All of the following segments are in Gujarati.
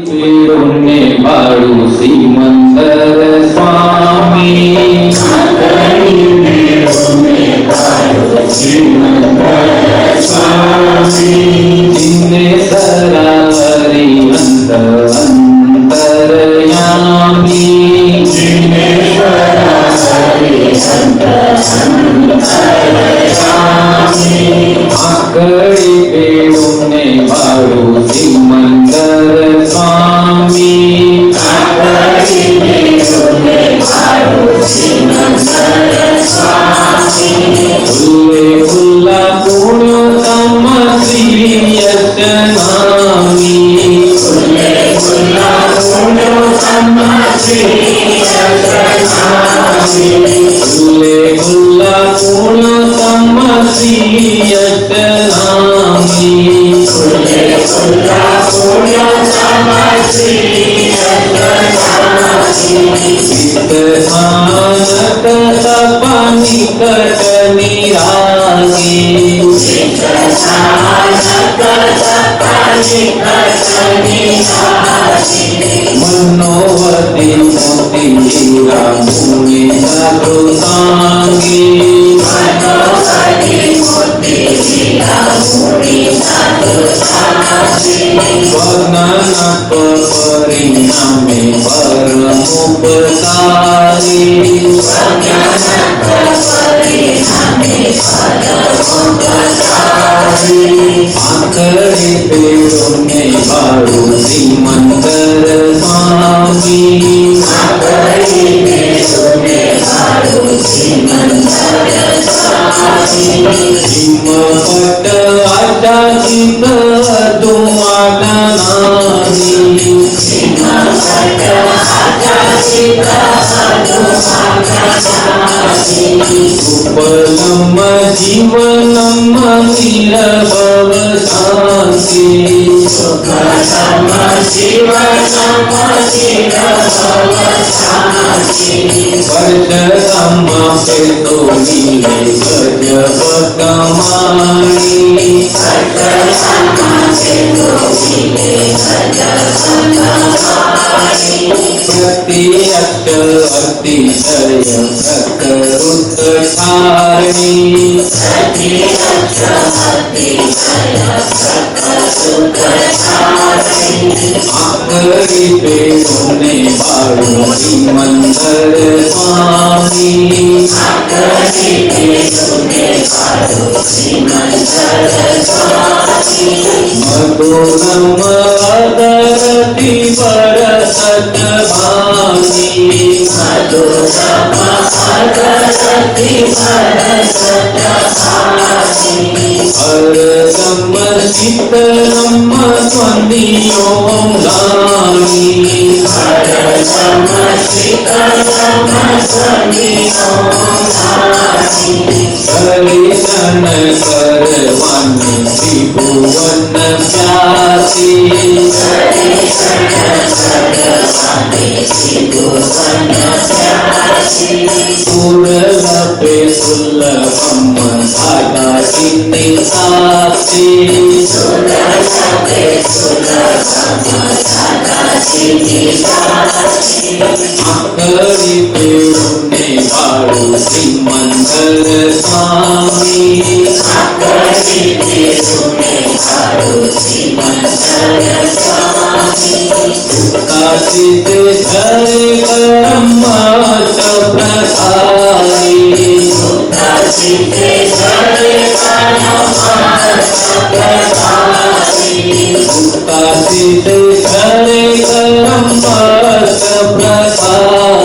પેરુને બાળું સિમંદર સ્વામી जिन्ने सरावरी अंतरयामी आकड़ी पेड़ों ने बाड़ू सिमंदर स्वामी खुले खुला पुण्यो तम श्री यशनामी खुले खुला पुण्यो तम श्री यशनामी खुले खुला पुण्यो तम श्री यशनामी खुले खुला पुण्यो तम श्री निकट निरागी मनोवती मोती रामुनि साधुसांगी वर्णनक परिणामे परमोपकारी आखरी पेड़ों ने बाड़ू सिमंदर स्वामी हिमपट आटा चित दुआनानी उपलम जीवनम निरभव शांति वर्षतम पेतो नीले गजब कमानी प्रत्यक्ष अतिशय प्रकरुत धारणी आखरी पेड़ों ने बाड़ू सिमंदर स्वामी मधुरम अदरति बरसत भानी हरदम शीतलम स्वनियो गामी हरिशन करवानी त्रिभुवन प्यासी सुरलभे सुलभम सादा चित्ति साक्षी आखरी पेड़ों ने बाड़ू सिमंदर स्वामी काचित धरे कर्म प्रसारी काचित धरे कर्म प्रसारी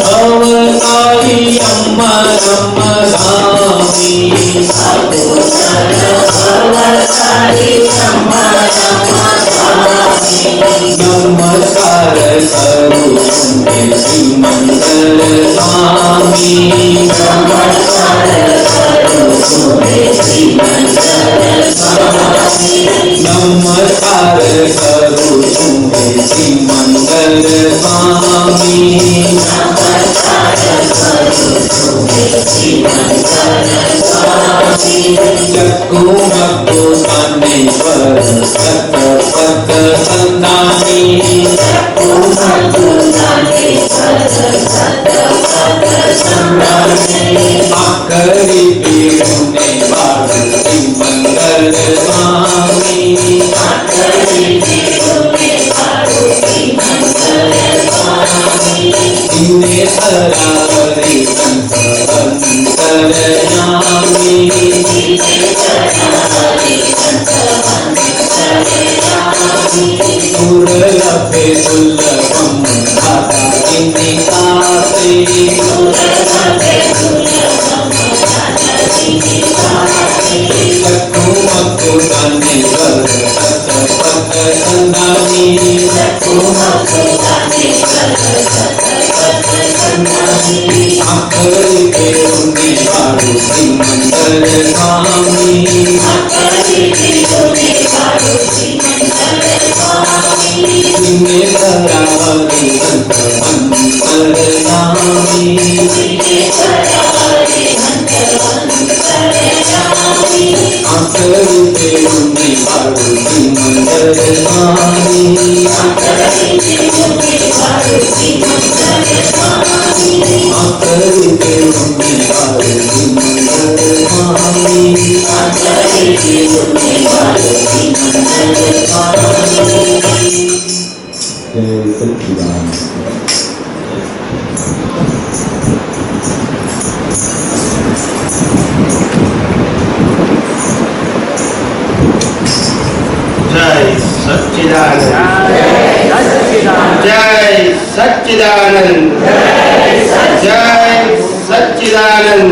पुनर्भवकारी अमरम गामी नमस्कार करो तुम्हें श्रीमंदर स्वामी नमस्कार करो तुम्हें श्रीमंदर स्वामी આખરી પીડુને બાળુથી મંગલ સ્વામી ઇને સરાવરી સંત અંતરયામી दुर्लभे दुर्लभम दाता निकासे चक्षुमक्षु दाने कर सत पथ संदानी आखरी पेरुनी बारू श्रीमंतर स्वामी इने सरावरी संत अंतरयामी आखरी पेरुनी बारू श्रीमंतर स्वामी आखरी पेरुनी बारू श्रीमंतर स्वामी आखरी पेरुनी बारू श्रीमंतर स्वामी जय सच्चिदानंद। जय सच्चिदानंद जय सच्चिदानंद जय सच्चिदानंद।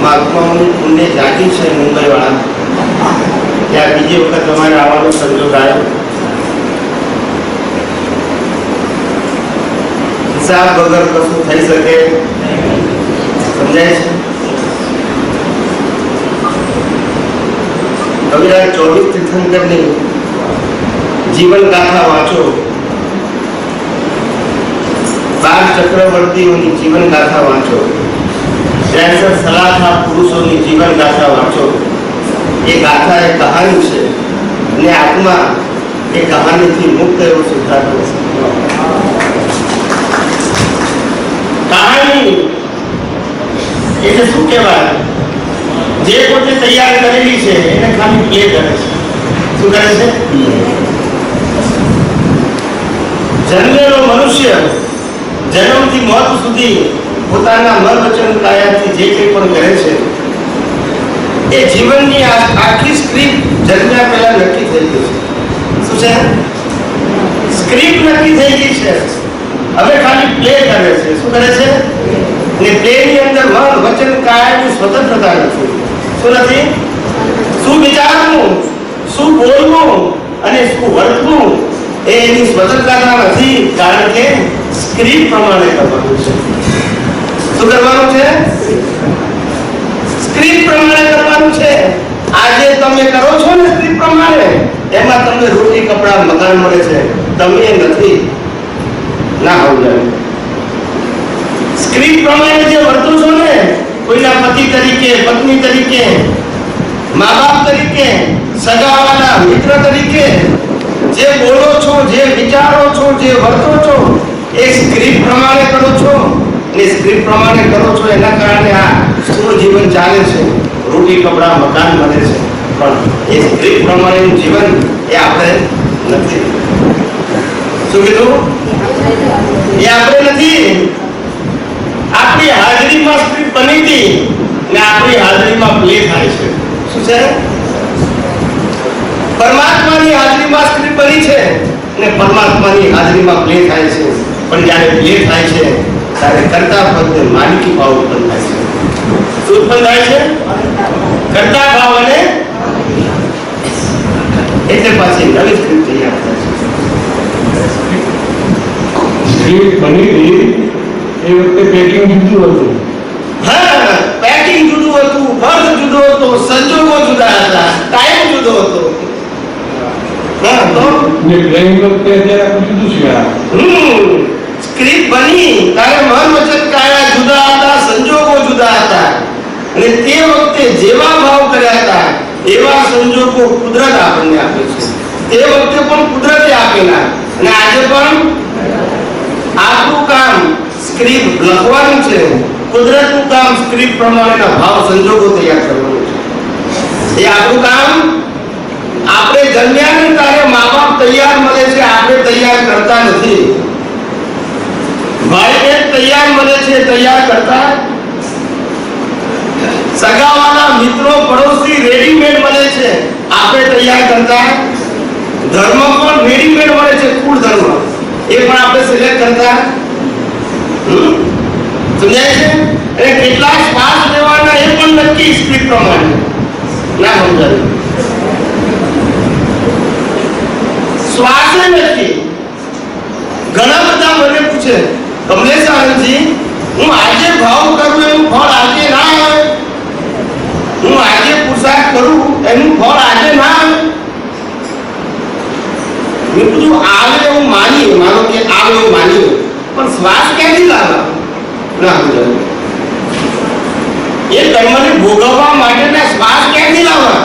મહાત્માઓની પુણ્ય જાગી છે મુંબઈવાળા, ત્યાં બીજી વખત તમારે આવવાનો સંજોગ આવ્યો. હિસાબ વગર કશું થઈ શકે, સમજાય છે? કવિરાજ 24 તીર્થંકરની જીવન ગાથા વાંચો, 12 ચક્રવર્તીઓની જીવન ગાથા વાંચો, 63 સલાહા પુરુષોની જીવન ગાથા વાંચો. એ ગાથા એ કહાની છે અને આત્મા એ કહાનીથી મુક્ત એવો સુધારો છે. કહાની એટલે શું કહેવાય? જે પોતે તૈયાર કરેલી છે એને ખાલી પ્લે કરે છે. શું કરે છે? જન્મેલો મનુષ્ય જન્મથી મોત સુધી પોતાના મન વચન કાયાથી જે કંઈ પણ કરે છે એ જીવનની આખી સ્ક્રિપ્ટ જન્મ્યા પહેલા નક્કી થઈ ગઈ છે. શું છે? સ્ક્રિપ્ટ નક્કી થઈ ગઈ છે. હવે ખાલી પ્લે કરે છે. શું કરે છે? ને પ્લેની અંદર મન વચન કાયાની સ્વતંત્રતા નથી. શું નથી? શું વિચારવું, શું બોલવું અને શું વર્તવું એ એની સ્વતંત્રતા નથી, કારણ કે સ્ક્રિપ્ટ પ્રમાણે કરવાનું છે. શું કરવાનું છે? સ્ક્રિપ્ટ પ્રમાણે કરવાનું છે. આજે તમે કરો છો ને સ્ક્રિપ્ટ પ્રમાણે, એમાં તમને રોટી કપડા મકાન મળે છે, તમે નથી ના હોવું જોઈએ. સ્ક્રિપ્ટ પ્રમાણે જે વર્તો છો ને, કોઈના પતિ તરીકે, પત્ની તરીકે, મા બાપ તરીકે, સગાવાલા મિત્ર તરીકે જે બોલો છો, જે વિચારો છો, જે વર્તો છો એ સ્ક્રિપ્ટ પ્રમાણે કરો છો. ને સ્ક્રિપ્ટ પ્રમાણે કરો છો એના કારણે આ સ્થૂળ જીવન ચાલે છે, રોટી કપડા મકાન મળે છે, પણ એ સ્ક્રિપ્ટ પ્રમાણેનું જીવન એ આપણે નથી. શું કીધું? એ આપણે નથી. આપણી હાજરીમાં સ્ક્રિપ્ટ બની હતી ને આપણી હાજરીમાં પ્લે થાય છે. શું છે? પરમાત્માની હાજરીમાં સ્ક્રિપ્ટ બની છે ને પરમાત્માની હાજરીમાં પ્લે થાય છે, પણ જ્યારે પ્લે થાય છે ત્યારે કરતા પદને માલિકી ભાવ ઉત્પન્ન થાય છે. શું ઉત્પન્ન થાય છે? કરતા ભાવ અને એટલે પાછી નવી સ્ક્રિપ્ટ તૈયાર થાય છે. સ્ક્રિપ્ટ બની હતી એ વખતે પેકિંગ જુદું હતું. હા, પેકિંગ જુદું હતું, વર્ગ જુદો હતો, સંજોગો જુદા હતા, ટાઈમ જુદો હતો. હા, તો ને પ્લેઇંગ વખતે અત્યારે જુદું છે. સ્ક્રિપ્ટ બની ત્યારે મન વચન કાયા જુદા હતા, સંજોગો જુદા હતા, અને તે વખતે જેવા ભાવ કર્યા હતા એવા સંજોગો કુદરત આપણને આપે છે. તે વખતે પણ કુદરતે આપેલા, અને આજે પણ આપણું કામ સ્ક્રિપ્ટ લખવાનું છે, કુદરતનું કામ સ્ક્રિપ્ટ પ્રમાણેના ભાવ સંજોગો તૈયાર કરવાનું છે. એ આપણું કામ આપણે જન્મ્યા ને ત્યારે મા બાપ તૈયાર મળે છે, આપણે તૈયાર કરતા નથી. ભાઈ બહેન તૈયાર મળે છે, તૈયાર કરતા. સગાવાલા મિત્રો પડોશી રેડીમેડ મળે છે, આપણે તૈયાર કરતા. ધર્મ પણ રેડીમેડ મળે છે, કુળ ધર્મ એ પણ આપણે સિલેક્ટ કરતા. સમજાય છે? અને કેટલા શ્વાસ લેવાના એ પણ નક્કી સ્ક્રિપ્ટ પ્રમાણે ના સમજાય. શ્વાસ નથી. ઘણા બધા મને પૂછે, કમલેશ આનંદજી, હું આજે ભાવ કરું એનું ફળ આજે ના આવે, હું આજે પુરુષાર્થ કરું એનું ફળ આજે ના આવે. મેં કીધું આવે એવું માનીએ, માનો કે આવે એવું માનીએ, પણ શ્વાસ ક્યાંથી લાવવા? ના સમજાય. એ કર્મને ભોગવવા માટેના શ્વાસ ક્યાંથી લાવવા?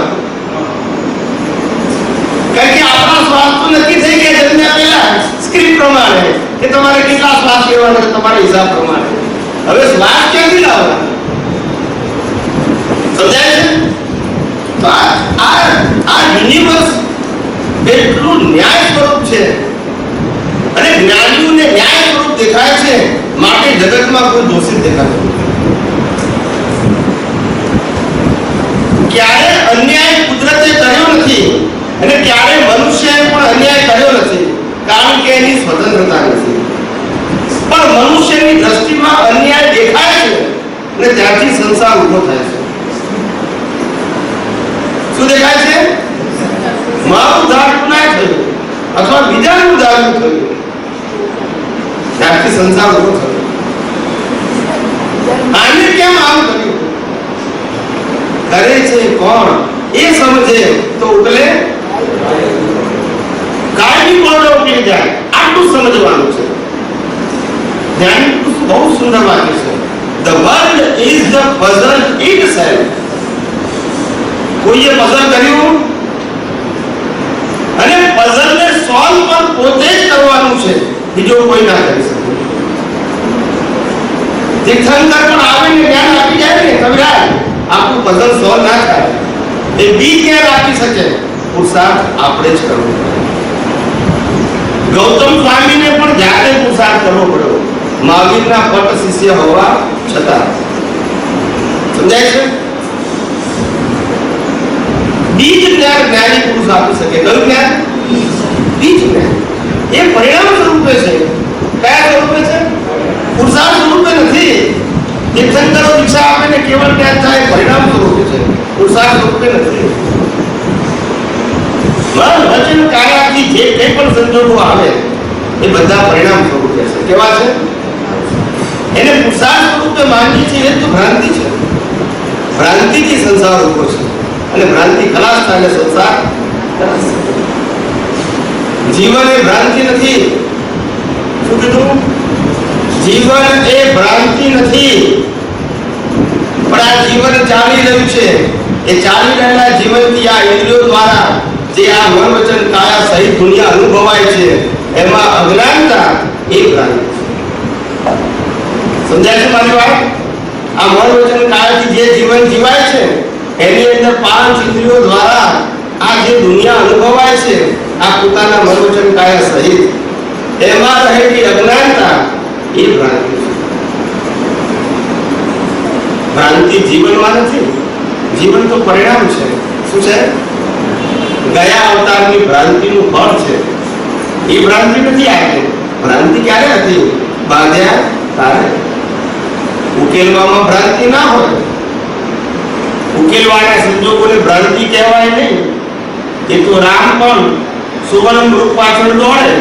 કારણ કે આપણા શ્વાસ તો નક્કી થઈ ગયા જન્મ્યા પહેલા સ્ક્રિપ્ટ પ્રમાણે કે તમારે કેટલા શ્વાસ લેવાના છે તમારા હિસાબ પ્રમાણે. હવે શ્વાસ ક્યાંથી લાવવા? સમજાય છે? તો આ યુનિવર્સ એટલું ન્યાય સ્વરૂપ છે અને જ્ઞાનીઓને ન્યાય સ્વરૂપ દેખાય છે, માટે જગતમાં કોઈ દોષિત દેખાતું નથી. ક્યારે અન્યાય કુદરતે કર્યો નથી અને ક્યારે મનુષ્યએ પણ અન્યાય કર્યો નથી, કારણ કે એની સ્વતંત્રતા નથી. પણ મનુષ્યની દ્રષ્ટિમાં અન્યાય દેખાય છે અને ત્યાંથી સંસાર ઉભો થાય છે. શું દેખાય છે? મારું ધારણું ના થયું અથવા બીજાનું ધારણું થયું, ત્યાંથી સંસાર ઉભો થયો. આને કેમ આમ કર્યું? કરે છે કોણ એ સમજે તો ઉકલે કાયમી બોર્ડર ઉકેલી જાય. આટલું સમજવાનું છે. ધ્યાન બહુ સુંદર વાક્ય છે. The world is the puzzle itself. કોઈએ પઝલ કર્યું અને પઝલને સોલ્વ પણ પોતે જ કરવાનું છે, બીજો કોઈ ના કરી શકે. તીર્થંકર પણ આવીને જ્ઞાન આપી જાય ને, કવિરાજ આપણું પઝલ સોલ્વ ના થાય એ બી જ્ઞાન આપી શકે, પુરુષાર્થ આપણે જ કરવો. ગૌતમ સ્વામીને પણ જાતે પુરુષાર્થ કરવો પડ્યો, મહાવીરના પટ શિષ્ય હોવા છતાં. સમજાય છે? બીજ જ્ઞાન જ્ઞાની પુરુષ આપી શકે. કયું જ્ઞાન? બીજ જ્ઞાન. એ પરિણામ સ્વરૂપે છે. કયા સ્વરૂપે છે? પુરુષાર્થ સ્વરૂપે નથી. તીર્થંકરો દીક્ષા આપીને કેવળ જ્ઞાન થાય, પરિણામ સ્વરૂપે છે, પુરુષાર્થ સ્વરૂપે નથી. મન વચન કાયાથી જે કંઈ પણ સંજોગો આવે એ બધા પરિણામ સ્વરૂપે છે. કેવા છે? એને પુરુષાર્થ સ્વરૂપે માનવી છે એ તો ભ્રાંતિ છે. ભ્રાંતિથી સંસાર ઉભો છે અને ભ્રાંતિ ખલાસ થાય એટલે સંસાર ખલાસ થાય. જીવન એ ભ્રાંતિ નથી. શું કીધું? જીવન એ ભ્રાંતિ નથી, પણ આ જીવન ચાલી રહ્યું છે. એ ચાલી રહેલા જીવનથી આ ઇન્દ્રિયો દ્વારા જે આ મન વચન કાયા સહિત દુનિયા અનુભવાય છે એમાં અજ્ઞાનતા એ ભ્રાંતિ. સમજાય છે મારી વાત? આ મન વચન કાયાથી જે જીવન જીવાય છે એની અંદર પાંચ ઇન્દ્રિયો દ્વારા આ જે દુનિયા અનુભવાય છે, આ પોતાના મન વચન કાયા સહિત, એમાં રહેલી અજ્ઞાનતા એ ભ્રાંતિ છે. ભ્રાંતિ જીવનમાં નથી. જીવન તો પરિણામ છે. શું છે? ગયા અવતારની ભ્રાંતિનું ફળ છે. એ ભ્રાંતિ નથી. આવી ભ્રાંતિ ક્યારે હતી? બાંધ્યા તારે. ઉકેલવામાં ભ્રાંતિ ના હોય. ઉકેલવાના સંજોગોને ભ્રાંતિ કહેવાય નહીં. એ તો રામ પણ સુવર્ણ મૃગ પાછળ દોડે,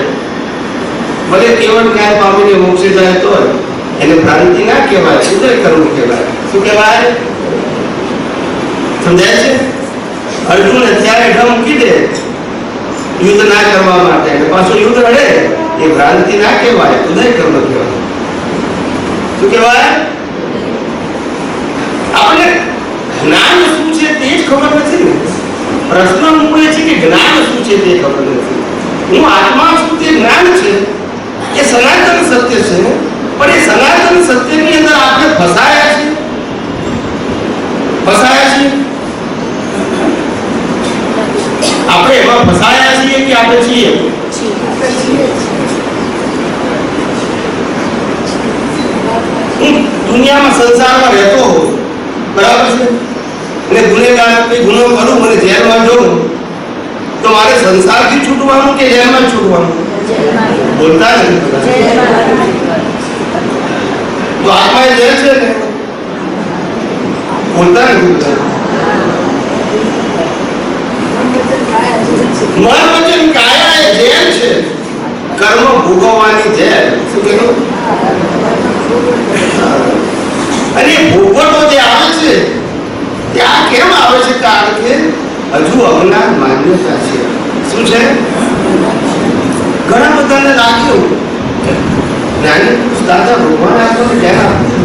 ભલે કેવળ જ્ઞાન પામીને મોક્ષે જાય તો એને ભ્રાંતિ ના કહેવાય, ઉદય કર્મ કહેવાય. શું કહેવાય? સમજાય છે? અર્જુન અત્યારે ઢમ મૂકી દે યુદ્ધ ના કરવા માટે અને પાછું યુદ્ધ લડે, એ ભ્રાંતિ ના કહેવાય, ઉદય કર્મ કહેવાય. શું કહેવાય? આપણે જ્ઞાન શું છે તે જ ખબર નથી ને. પ્રશ્ન મૂળે છે કે જ્ઞાન શું છે તે ખબર નથી. હું આત્મા છું તે જ્ઞાન છે, એ સનાતન સત્ય છે, પણ એ સનાતન સત્યની અંદર આપણે ફસાયા છીએ. આપણે એમાં ફસાયા છીએ કે આપણે છીએ? હું દુનિયામાં સંસારમાં રહેતો હોઉં, બરાબર છે, અને ગુનેગાર કોઈ ગુનો કરું મને જેલમાં જોઉં, તો મારે સંસારથી છૂટવાનું કે જેલમાં છૂટવાનું? બોલતા નથી. તો આત્મા એ જેલ છે ને? બોલતા નથી. મન વચન કાયા એ જેલ છે, કર્મ ભોગવવાની જેલ. શું કહેવું? અને ભોગવટો જે આવે છે ત્યાં કેમ આવે છે? કારણ કે હજુ અજ્ઞાન માન્યતા છે. શું છે? ઘણા બધાને રાખ્યું જ્ઞાની દાદા ભગવાન આપણને ધ્યાન આપતું,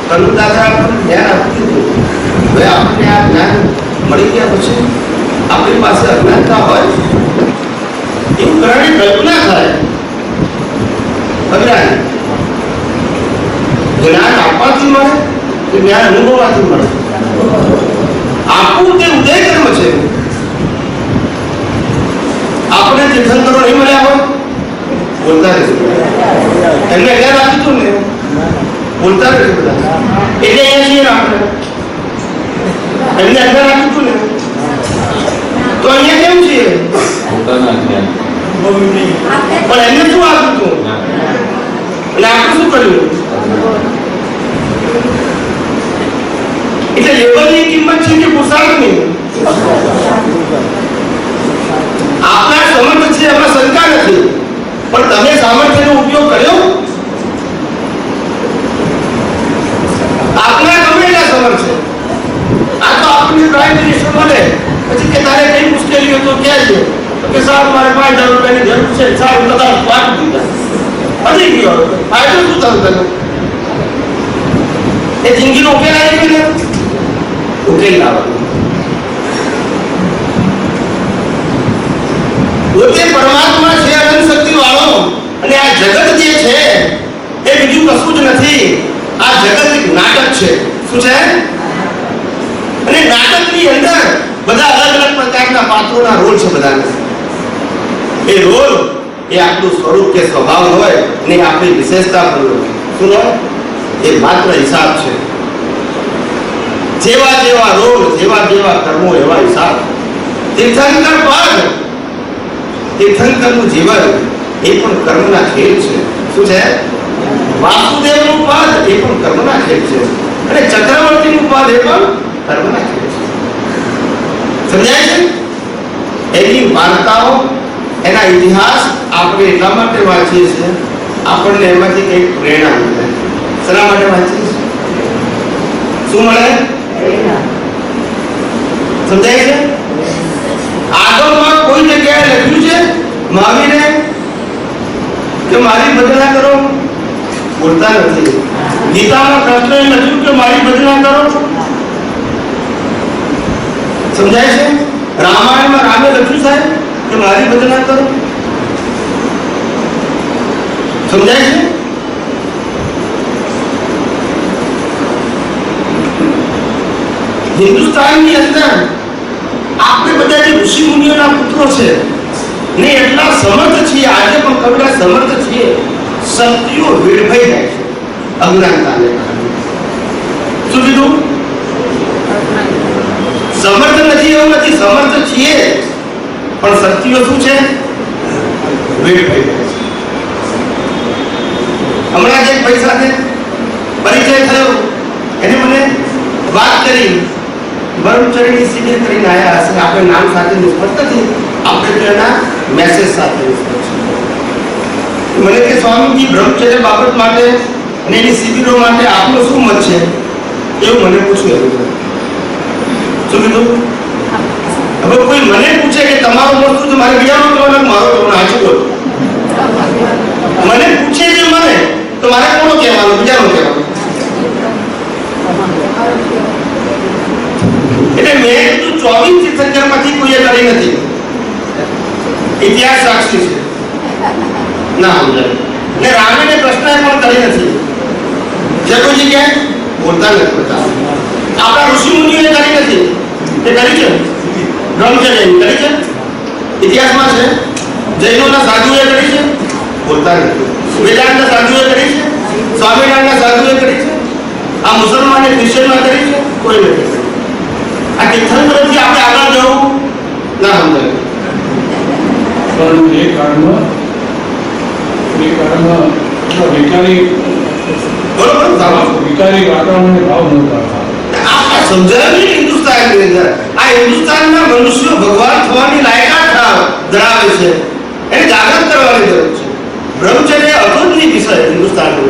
કનુ દાદા આપણને ધ્યાન આપતું. હવે આપણને આ જ્ઞાન મળી ગયા પછી આપણી પાસે અજ્ઞાનતા હોય એવું કરવાની કલ્પના થાય. અજ્ઞાન જ્ઞાન આપવાથી મળે કે જ્ઞાન અનુભવવાથી મળે? આપવું તે ઉદય કર્મ છે. આપણે તીર્થંકરો નહીં મળ્યા હોય? બોલતા નથી. એમને જ્ઞાન આપ્યું હતું ને? બોલતા નથી બધા. એટલે અહીંયા છીએ આપણે. એમને જ્ઞાન આપ્યું હતું ને? તો અહીંયા કેમ છીએ? પણ એમને શું આપ્યું હતું? એટલે આપણે શું કર્યું? એટલે લેવલની કિંમત છે કે પુરુષાર્થની? આપણા સમર્થ છે એમાં શંકા નથી, પણ તમે સામર્થ્યનો ઉપયોગ કર્યો? આપણા ગમે એટલા સમર્થ છે. આ તો આપણને પ્રાઇમ મિનિસ્ટર મળે પછી કે તારે કઈ મુશ્કેલીઓ તો ક્યાં છે? કે સાહેબ મારે 5000 રૂપિયાની જરૂર છે, સાહેબ કદાચ પાઠ દીધા પતી ગયો. ફાયદો શું થયો તને? એ જિંદગીનો ઉકેલ આવી ગયો ને? ઉકેલ લાવવાનો. પોતે પરમાત્મા છે, અનંત શક્તિ વાળો, અને આ જગત જે છે એ બીજું કશું જ નથી. આ જગત એક નાટક છે. શું છે? અને નાટકની અંદર બધા અલગ અલગ પ્રકારના પાત્રોના રોલ છે. બધાને એ રોલ એ આપણું સ્વરૂપ કે સ્વભાવ હોય અને આપણી વિશેષતા પણ હોય. શું હોય? એ માત્ર હિસાબ છે. જેવા જેવા રોલ, જેવા જેવા કર્મો, એવા હિસાબ. તીર્થંકર પદ, તીર્થંકરનું જીવન એ પણ કર્મના ખેલ છે. શું છે? વાસુદેવનું પદ એ પણ કર્મના ખેલ છે, અને ચક્રવર્તીનું પદ એ પણ કર્મના ખેલ છે. સમજાય છે? એની વાર્તાઓ, એના ઇતિહાસ આપણે એટલા માટે વાંચીએ છીએ, આપણને એમાંથી કંઈક પ્રેરણા મળે. શેના માટે વાંચીએ છીએ? શું મળે? સમજાય છે? આગળમાં કોઈ જગ્યાએ લખ્યું છે મહાવીરે કે મારી ભજના કરો? બોલતા નથી. ગીતામાં કૃષ્ણએ લખ્યું કે મારી ભજના કરો? સમજાય છે? રામાયણમાં રામે લખ્યું સાહેબ કે મારી ભજના કરો? સમજાય છે? હિન્દુસ્તાનની અંદર આપણે બધા જે ઋષિ મુનિઓના પુત્રો છે ને એટલા સમર્થ છીએ, આજે પણ કવિરા સમર્થ છીએ, શક્તિઓ વેડફાઈ જાય છે અજ્ઞાનતાને કારણે. શું કીધું? સમર્થ નથી એવું નથી, સમર્થ છીએ, પણ શક્તિઓ શું છે? વેડફાઈ જાય છે. હમણાં જે ભાઈ સાથે પરિચય થયો એને મને વાત કરી, બ્રહ્મચર્યની શિબિર કરીને આવ્યા હશે. આપણે નામ સાથે નિષ્ફળ નથી, આપણે તો એના મેસેજ સાથે નિષ્ફળ છે. મને કે સ્વામીજી બ્રહ્મચર્ય બાબત માટે અને એની શિબિરો માટે આપનો શું મત છે એવું મને પૂછ્યું. શું કીધું? હવે કોઈ મને પૂછે કે તમારો મત શું છે, મારે બીજાનો કહેવાનો, મારો કહેવાનો. સાચું બોલ. મને પૂછે છે મને, તો મારે કોનો કહેવાનો, બીજાનો કહેવાનો? એટલે મેં તો 24 તીર્થંકરમાંથી કોઈએ કરી નથી. ઇતિહાસ સાક્ષી છે. ના સમજાય. ને રામે કૃષ્ણએ પણ કરી નથી. જગુજી કે બોલતા નથી બધા. આપણા ઋષિ મુનિઓએ કરી નથી. તે કરી છે બ્રહ્મચર્યની કરી છે, ઇતિહાસમાં છે. જૈનોના સાધુએ કરી છે, બોલતા નથી. વેદાંતના સાધુએ કરી છે, સ્વામિનારાયણના સાધુએ કરી છે, આ મુસલમાને ક્રિશ્ચનમાં કરી છે, કોઈ નથી કરી. આ તીર્થંકરથી આપણે આગળ જવું ના સમજાય. પણ એ કાળમાં વૈજ્ઞાનિક બરોબર વિકારી વાતાવરણને ભાવ નહોતા. આ સમજાયું ને હિન્દુસ્તાનની અંદર. આ હિન્દુસ્તાનના મનુષ્યો ભગવાન થવાની લાયકાત ધરાવે છે. એને જાગૃત કરવાની જરૂર છે. બ્રહ્મચર્ય હતો જ નહીં વિષય હિન્દુસ્તાનનો,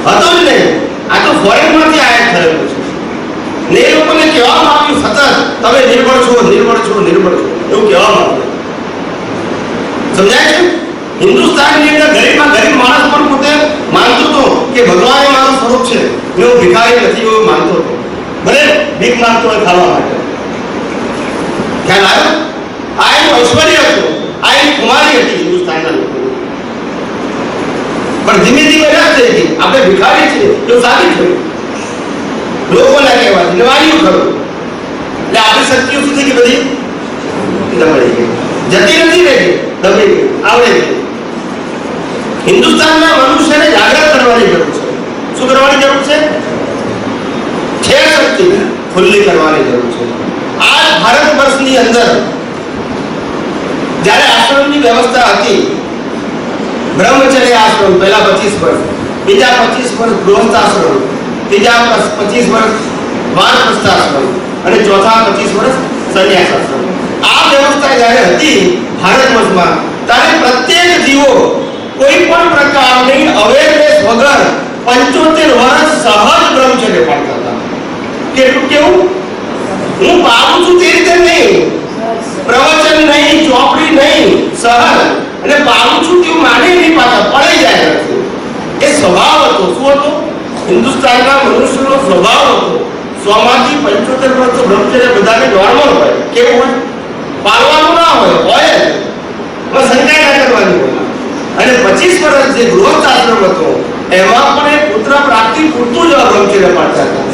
હતો જ નહીં. આ તો ફોરેનમાંથી આયાત થયેલો છે. ને એ લોકોને કહેવામાં આવ્યું સતત તમે નિર્બળ છો, નિર્બળ છો, નિર્બળ છો એવું કહેવામાં આવ્યું. સમજાય છે? હિન્દુસ્તાનની અંદર ગરીબમાં ગરીબ માણસ પણ પોતે માનતો હતો કે ભગવાન એ મારું સ્વરૂપ છે, હું ભિખારી નથી એવું માનતો હતો. ભલે ભીખ માંગતો હોય ખાવા માટે. ખ્યાલ આવ્યો? આ એનું ઐશ્વર્ય હતું, આ એની કુમારી હતી હિન્દુસ્તાનના લોકો. પણ ધીમે ધીમે રસ થઈ ગઈ. આપણે ભિખારી છીએ એવું સાબિત થયું. લોકોના કહેવાથી લેવાયું ખરું. એટલે આપણી શક્તિઓ સુધી કે બધી દબાઈ ગઈ, જતી નથી રહી, દબાઈ ગઈ, આવડે ગઈ. હિન્દુસ્તાનના મનુષ્યને જાગૃત કરવાની જરૂર છે. શું કરવાની જરૂર છે? છે શક્તિ ખુલ્લી કરવાની જરૂર છે. આ ભારત વર્ષની અંદર જ્યારે આશ્રમની વ્યવસ્થા હતી, બ્રહ્મચર્ય આશ્રમ પહેલા 25 વર્ષ, બીજા 25 વર્ષ ગૃહસ્થ આશ્રમ, ત્રીજા 25 વર્ષ વાનપ્રસ્થ આશ્રમ અને ચોથા 25 વર્ષ સંન્યાસ આશ્રમ. આ વ્યવસ્થા જ્યારે હતી ભારત વર્ષમાં, ત્યારે પ્રત્યેક જીવો કોઈ પણ પ્રકારની અવેરનેસ વગર 75 વર્ષ સહજ બ્રહ્મચર્ય પાળતા હતા. કેટલું કેવું? હું પાડું છું તે રીતે નહીં, પ્રવચન નહીં, ચોપડી નહીં, સહજ. અને પાડું છું તેવું માને નહીં, પાછા પડી જાય નથી. એ સ્વભાવ હતો. શું હતો? હિન્દુસ્તાનના મનુષ્યનો સ્વભાવ હતો. 100 માંથી 75 વર્ષ બ્રહ્મચર્ય બધાને નોર્મલ હોય. કેવું હોય? પાળવાનું ના હોય, હોય જ. બસ શંકા ના કરવાની હોય. અને 25 વર્ષ જે ગૃહસ્થ આશ્રમ હતો એમાં પણ એ પુત્ર પ્રાપ્તિ પૂરતું જ બ્રહ્મચર્ય પાળતા હતા.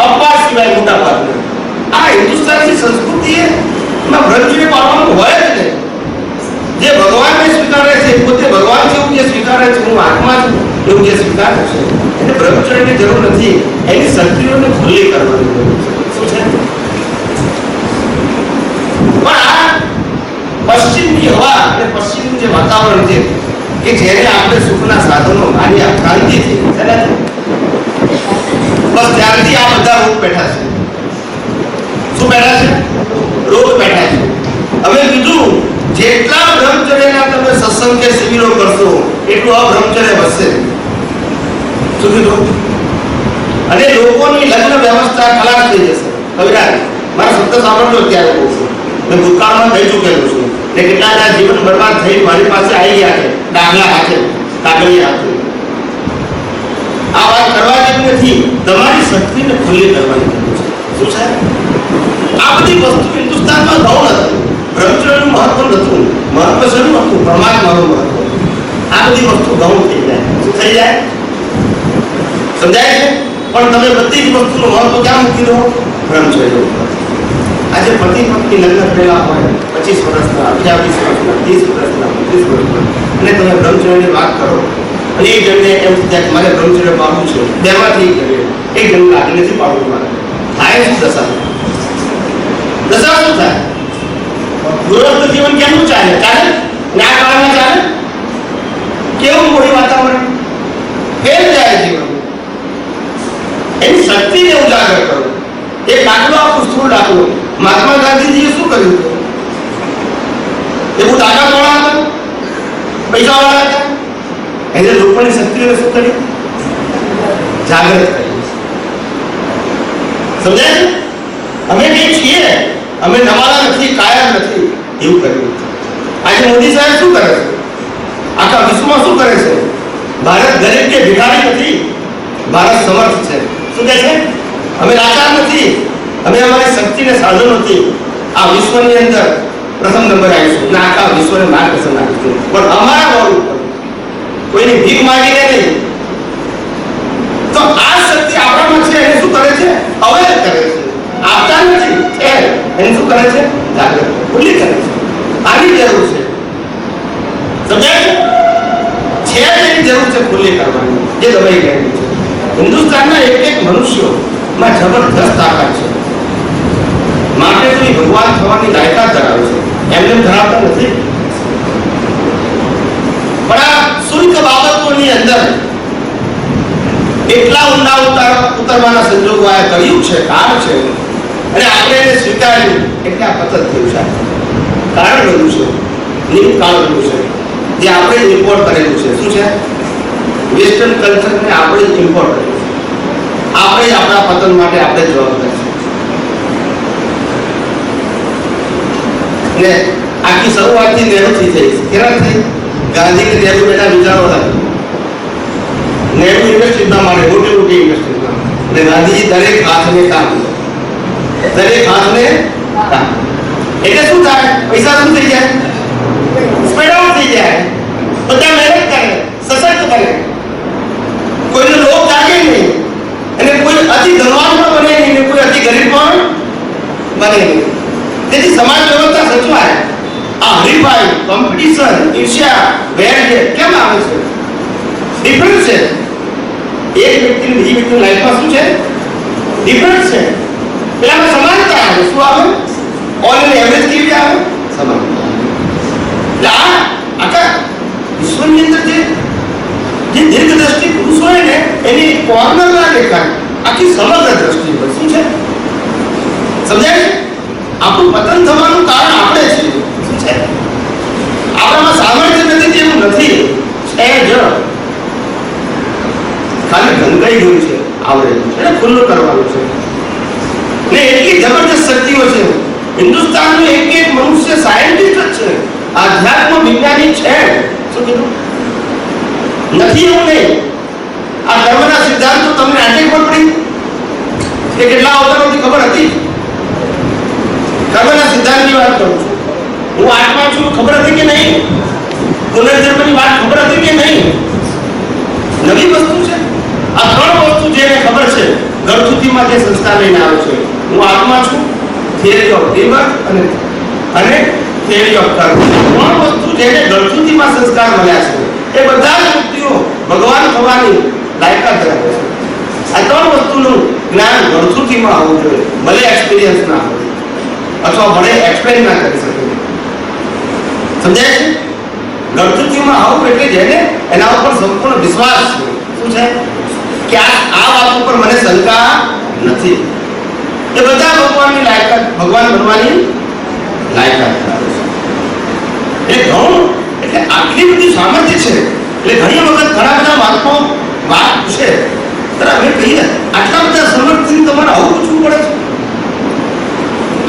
અપવાસ સિવાય મોટા ભાગના. આ હિન્દુસ્તાનની સંસ્કૃતિ એમાં બ્રહ્મચર્ય પાળવાનું હોય જ નહીં. જે ભગવાનને સ્વીકારે છે, પોતે ભગવાન છે એવું જે સ્વીકારે છે, હું આત્મા છું એવું જે સ્વીકારે છે, એને બ્રહ્મચર્યની જરૂર નથી. એની શક્તિઓને ખુલ્લી કરવાની જરૂર છે. શું છે? પણ આ પશ્ચિમની હવા અને પશ્ચિમનું જે વાતાવરણ છે કે જેને આપણે સુખના સાધનો માન્યા ક્રાંતિથી, બસ ત્યારથી આ બધા રોગ બેઠા છે. શું બેઠા છે? રોગ બેઠા છે. હવે કીધું જેટલા બ્રહ્મચર્યના તમે સત્સંગ કે શિબિરો કરશો એટલું અબ્રહ્મચર્ય વધશે. શું કીધું? અને લોકોની લગ્ન વ્યવસ્થા ખલાસ થઈ જશે. કવિરાજ મારા શબ્દ સાંભળજો ત્યારે કહું છું. મેં ભૂતકાળમાં થઈ ચૂકેલું છું. ને કેટલાના જીવન બરબાદ થઈ મારી પાસે આવી ગયા છે દાખલા હાથે, કાગળી હાથે. આ વાત કરવા જેવી નથી. તમારી શક્તિને ખુલ્લી કરવાની જરૂર છે. શું છે? આ બધી વસ્તુ હિન્દુસ્તાનમાં ગૌણ હતી. બ્રહ્મચર્યનું મહત્વ નતું. મહત્વ શેનું હતું? પરમાત્માનું મહત્વ. આ બધી વસ્તુ ગૌણ થઈ જાય. શું થઈ જાય? સમજાય છે? પણ તમે બધી જ વસ્તુનું મહત્વ ક્યાં મૂકી દો? બ્રહ્મચર્ય ઉપર. આજે પતિ પત્ની લગ્ન પહેલા હોય 25 વર્ષના, 20 વર્ષના, 30 વર્ષના, 35 વર્ષના, અને તમે બ્રહ્મચર્યની વાત કરો અને એક જણને એમ થાય કે મારે બ્રહ્મચર્ય પાળવું છે, બેમાંથી એક જણ લાગે નથી પાળવું મારે, થાય શું દશા? દશા શું થાય? ગૃહસ્થ જીવન કેમનું ચાલે? ચાલે? ના કાળમાં ચાલે? કેવું મોડી વાતાવરણ? ફેર જાય જીવન. એની શક્તિને ઉજાગર કરો. એક દાખલો આપું, સ્થૂળ દાખલો. મહાત્મા ગાંધીજીએ શું કર્યું? એ બહુ તાકાતવાળા હતા, પૈસાવાળા હતા. એને લોકોની શક્તિઓને શું કર્યું? જાગૃત કરી. સમજાય છે? અમે કઈ છીએ, અમે નવાલા નથી, કાયમ નથી, એવું કર્યું. આજે મોદી સાહેબ શું કરે છે? આખા વિશ્વમાં શું કરે છે? ભારત ગરીબ કે ભિખારી નથી, ભારત સમર્થ છે. શું કહે છે? અમે લાચાર નથી, અમે અમારી શક્તિને સાધનોથી આ વિશ્વની અંદર પ્રથમ નંબર આવીશું ને આખા વિશ્વને માર્ગદર્શન આપીશું, પણ અમારા બળ ઉપર, કોઈની ભીખ માંગીને નહીં. તો આ શક્તિ આપણામાં છે, એને શું કરે છે? અવેર કરે છે. આપતા નથી, એને શું કરે છે? જાગૃત, ખુલ્લી કરે છે. આની જરૂર છે, સમજાય છે? એની જરૂર છે ખુલ્લી કરવાની, જે દબાઈ ગયેલી છે. હિન્દુસ્તાનના એક મનુષ્યોમાં જબરદસ્ત તાકાત છે, માટે તો એ ભગવાન થવાની લાયકાત ધરાવે છે, એમને ધરાવતા નથી. પણ આ શુલ્ક બાબતોની અંદર એટલા ઊંડા ઉતરવાના સંજોગો આ કર્યું છે, કાળ છે, અને આપણે એને સ્વીકાર્યું એટલે આ પતન થયું છે. કારણ બન્યું છે, નિમિત્ત કાળ બન્યું છે, જે આપણે ઇમ્પોર્ટ કરેલું છે. શું છે? વેસ્ટર્ન કલ્ચરને આપણે ઇમ્પોર્ટ કરેલું છે. આપણે જ આપણા પતન માટે આપણે જવાબદાર છે. ને આખી શરૂઆતથી નહેરુથી થઈ. કેના થઈ? ગાંધી કે નહેરુ એના વિચારો હતા. નહેરુ ઇન્ડસ્ટ્રીઝના માટે મોટી મોટી ઇન્ડસ્ટ્રીઝના, અને ગાંધીજી દરેક હાથને કામ, દરેક હાથને કામ. એટલે શું થાય? પૈસા શું થઈ જાય? સ્પ્રેડ આઉટ થઈ જાય. બધા મહેનત કરે, સશક્ત બને, કોઈનો લોભ જાગે નહીં, અને કોઈ અતિ ધનવાન પણ બને નહીં, ને કોઈ અતિ ગરીબ પણ બને નહીં. તેથી સમાજ વ્યવસ્થા સચવાય. આ હરીફાઈ, કોમ્પિટિશન, ઈર્ષ્યા, વેર કેમ આવે છે? ડિફરન્સ છે. એક વ્યક્તિ બીજી વ્યક્તિની લાઈફમાં શું છે? ડિફરન્સ છે. પેલામાં સમાનતા આવે. શું આવે? ઓલ એન્ડ એવરેજ કેવી આવે? સમાનતા. એટલે આખા વિશ્વની અંદર જે દીર્ઘ દ્રષ્ટિ પુરુષ હોય ને, એની કોર્નર ના દેખાય, આખી સમગ્ર દ્રષ્ટિ હોય. શું છે? સમજાય છે? આપણું પતન થવાનું કારણ આપણે છીએ. શું છે? આપણામાં સામર્થ્ય નથી તેવું નથી, છે જ. ખાલી ગંગાઈ ગયું છે, આવડેલું છે, એને ખુલ્લું કરવાનું છે. ને એટલી જબરદસ્ત શક્તિઓ છે. હિન્દુસ્તાનનો એક મનુષ્ય સાયન્ટિસ્ટ છે, આધ્યાત્મ વિજ્ઞાની છે. શું કીધું? નથી એવું નહીં. આ ધર્મના સિદ્ધાંતો તમને આજે ખબર પડી કે કેટલા અવતારોથી ખબર હતી? કર્મના સિદ્ધાંતની વાત કરું છું. હું આત્મા છું ખબર હતી કે નહીં? પુનર્જન્મની વાત ખબર હતી કે નહીં? નવી વસ્તુ છે. આ ત્રણ વસ્તુ જેને ખબર છે, ગળથુથીમાં જે સંસ્કાર લઈને આવે છે, હું આત્મા છું, થિયરી ઓફ રિવર્સ અને થિયરી ઓફ કર્મ. ત્રણ વસ્તુ જેને ગળથુથીમાં સંસ્કાર મળ્યા છે, એ બધા જ વ્યક્તિઓ ભગવાન થવાની લાયકાત ધરાવે છે. આ ત્રણ વસ્તુનું જ્ઞાન ગળથુથીમાં આવવું જોઈએ, ભલે એક્સપિરિયન્સ ના હોય અથવા ભલે એક્સપ્લેન ના કરી શકે. સમજાય છે? ગળથુથીમાં આવું એટલે જેને એના ઉપર સંપૂર્ણ વિશ્વાસ છે. શું છે? કે આ વાત ઉપર મને શંકા નથી. એ બધા ભગવાનની લાયકાત, ભગવાન બનવાની લાયકાત ધરાવે છે. એટલે ઘણું, એટલે આટલી બધી સામર્થ્ય છે. એટલે ઘણી વખત ઘણા બધા મહાત્માઓ વાત પૂછે, ત્યારે અમે કહીએ આટલા બધા સમર્થન તમારે આવું પૂછવું પડે છે?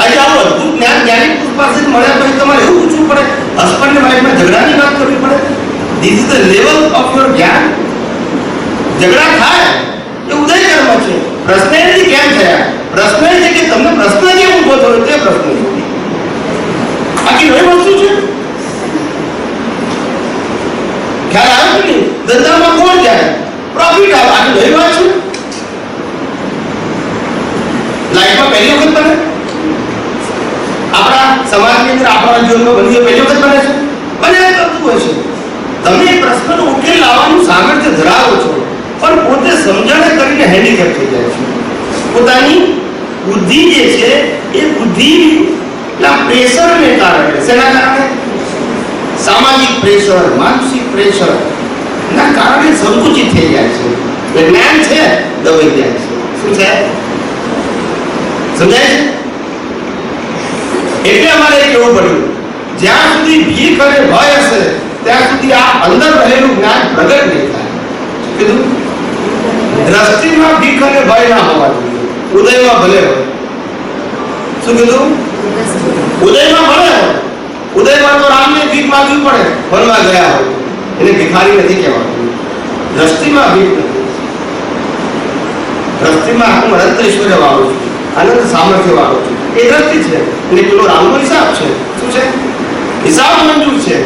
આજે આવું અદભુત જ્ઞાન જ્ઞાની પુરુષ પાસે મળ્યા પછી તમારે એવું પૂછવું પડે? હસબન્ડ વાઈફમાં ઝઘડાની વાત કરવી પડે? This is the level of your જ્ઞાન. ઝઘડા થાય એ ઉદય કર્મ છે. પ્રશ્ન એ નથી કેમ થયા, પ્રશ્ન એ છે કે તમને પ્રશ્ન જે ઊભો થયો તે પ્રશ્ન છે. આખી નવી વસ્તુ છે. ખ્યાલ આવે કે નહીં? ધંધામાં કોણ જાય? પ્રોફિટ આવે. આખી નવી વાત છે. લાઈફમાં પહેલી વખત બને, આપણા સમાજની અંદર, આપણા જીવનમાં બની પહેલી વખત બને છે. બને કરતું હોય છે. તમે પ્રશ્નનો ઉકેલ લાવવાનું સામર્થ્ય ધરાવો છો, પણ પોતે સમજણ કરીને હેન્ડીકેપ થઈ જાય છે. પોતાની બુદ્ધિ જે છે એ બુદ્ધિના પ્રેશરને કારણે, શેના કારણે? સામાજિક પ્રેશર, માનસિક પ્રેશર ના કારણે સંકુચિત થઈ જાય છે. જ્ઞાન છે દબાઈ જાય છે. શું છે? સમજાય છે? એટલે અમારે કેવું પડ્યું, જ્યાં સુધી ભીખ અને ભય હશે ત્યાં સુધી આ અંદર રહેલું જ્ઞાન પ્રગટ નહીં થાય. કીધું દ્રષ્ટિમાં ભીખ અને ભય ના હોવા જોઈએ, ઉદયમાં ભલે હોય. શું કીધું? ઉદયમાં ભલે હોય. ઉદયમાં તો રામને ભીખ માંગવી પડે, વનમાં ગયા હોય, એને ભિખારી નથી કહેવાતું. દ્રષ્ટિમાં ભીખ નથી. દ્રષ્ટિમાં હું અનંત ઈશ્વર્ય વાળું છું, અનંત સામર્થ્ય વાળો છું, એ દ્રષ્ટિ છે. અને પેલો રામનો હિસાબ છે. શું છે? હિસાબ મંજૂર છે.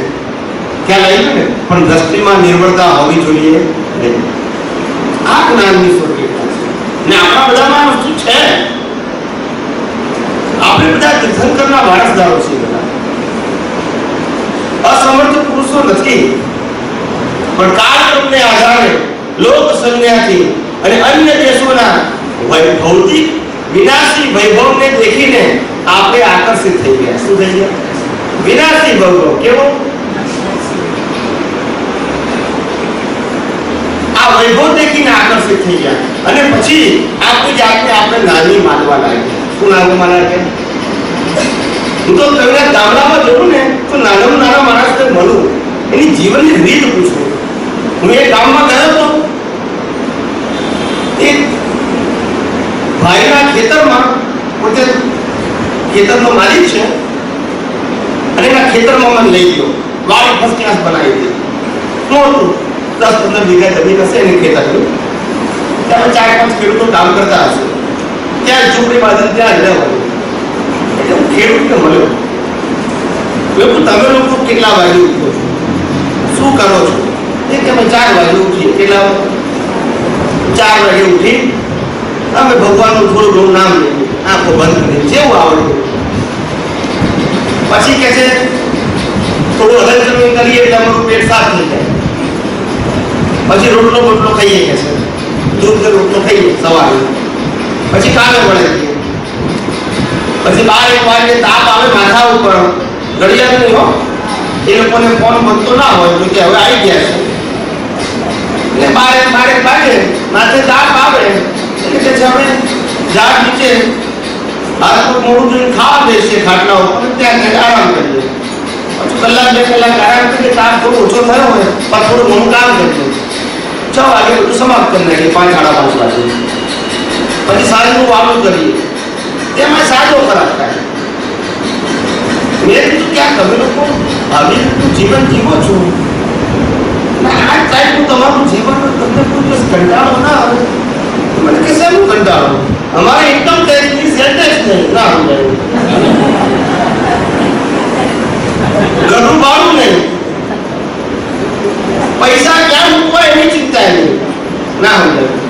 ખ્યાલ આવ્યો ને? પણ દ્રષ્ટિમાં નિર્ભરતા હોવી જોઈએ નહીં. આ જ્ઞાનની સ્વરૂપતા છે. ને આપણા બધામાં વસ્તુ છે. આપણે બધા તીર્થંકરના વારસદારો છીએ. બધા અસમર્થ પુરુષો નથી, પણ કાળક્રમને આધારે લોક સંજ્ઞાથી અને અન્ય દેશોના ભૌતિક વિનાશી વૈભવને દેખીને આપણે આકર્ષિત થઈ ગયા. શું થઈ ગયા? વિનાશી વૈભવ. કેવો? આ વૈભવ દેખીને આકર્ષિત થઈ ગયા અને પછી આપણી જાતને આપણે નાની માનવા લાગ્યા. શું નાનું માનવા લાગ્યા? હું તો તમને ગામડામાં જોઉં ને તો નાનામાં નાના માણસને મળું, એની જીવનની રીત પૂછું. હું એક ગામમાં ગયો હતો, એક ભાઈના ખેતરમાં, પોતે ખેતરનો માલિક છે અને એના ખેતરમાં મને લઈ ગયો. વાડી ફર્સ્ટ ક્લાસ બનાવી દીધી. મોટું 10-15 વીઘા જમીન હશે એની ખેતરનું. ત્યાં 4-5 ખેડૂતો કામ કરતા હશે. ત્યાં ઝૂંપડી બાંધીને ત્યાં જ રહેવાનું. એટલે હું ખેડૂતને મળ્યો. લોકો તમે લોકો કેટલા વાગે ઉઠો છો, શું કરો છો? એ કે અમે 4 વાગે ઉઠીએ. કેટલા? 4 વાગે ઉઠી અમે ભગવાનનું થોડું ઘણું નામ લઈએ, આંખો બંધ કરી જેવું આવડતું. પછી કે છે થોડું હલનચલન કરીએ એટલે અમારું પેટ સાફ થઈ જાય. પછી રોટલો બોટલો ખાઈએ, કે છે દૂધ રોટલો ખાઈએ સવારે. પછી કામે મળે. પછી 12-1 વાગે તાપ આવે માથા ઉપર, ઘડિયાળ નહીં હો, એ લોકોને ફોન બનતો ના હોય તો કે હવે આવી ગયા છે. એટલે 12-1 વાગે માથે તાપ આવે એટલે કે છે હવે ઝાડ નીચે હાથ મોડું જોઈને ખાવા બેસીએ ખાટલા ઉપર, ત્યાં આરામ કરીએ. પછી કલાક 2 કલાક આરામ કરીએ. તાપ થોડો ઓછો થયો હોય પણ થોડું ઘણું કામ કરીએ. 6 વાગે બધું સમાપ્ત કરી નાખીએ. 5-5:30 વાગે પછી સાંજનું વાળું કરીએ. તેમાં સાદો ખરાબ થાય. મેં કીધું ક્યાં તમે લોકો આવી રીતનું જીવન જીવો છો? આ ટાઈપનું તમારું જીવન તમને કોઈ દિવસ કંટાળો ના આવે? મને કે શેનું કંટાળો? અમારે ઇન્કમ ટેક્સની સેન્ટેન્સ નહીં ના સમજાયું, ઘરનું ભાડું નહીં, પૈસા ક્યાં મૂકવા એની ચિંતા નહીં ના સમજાયું.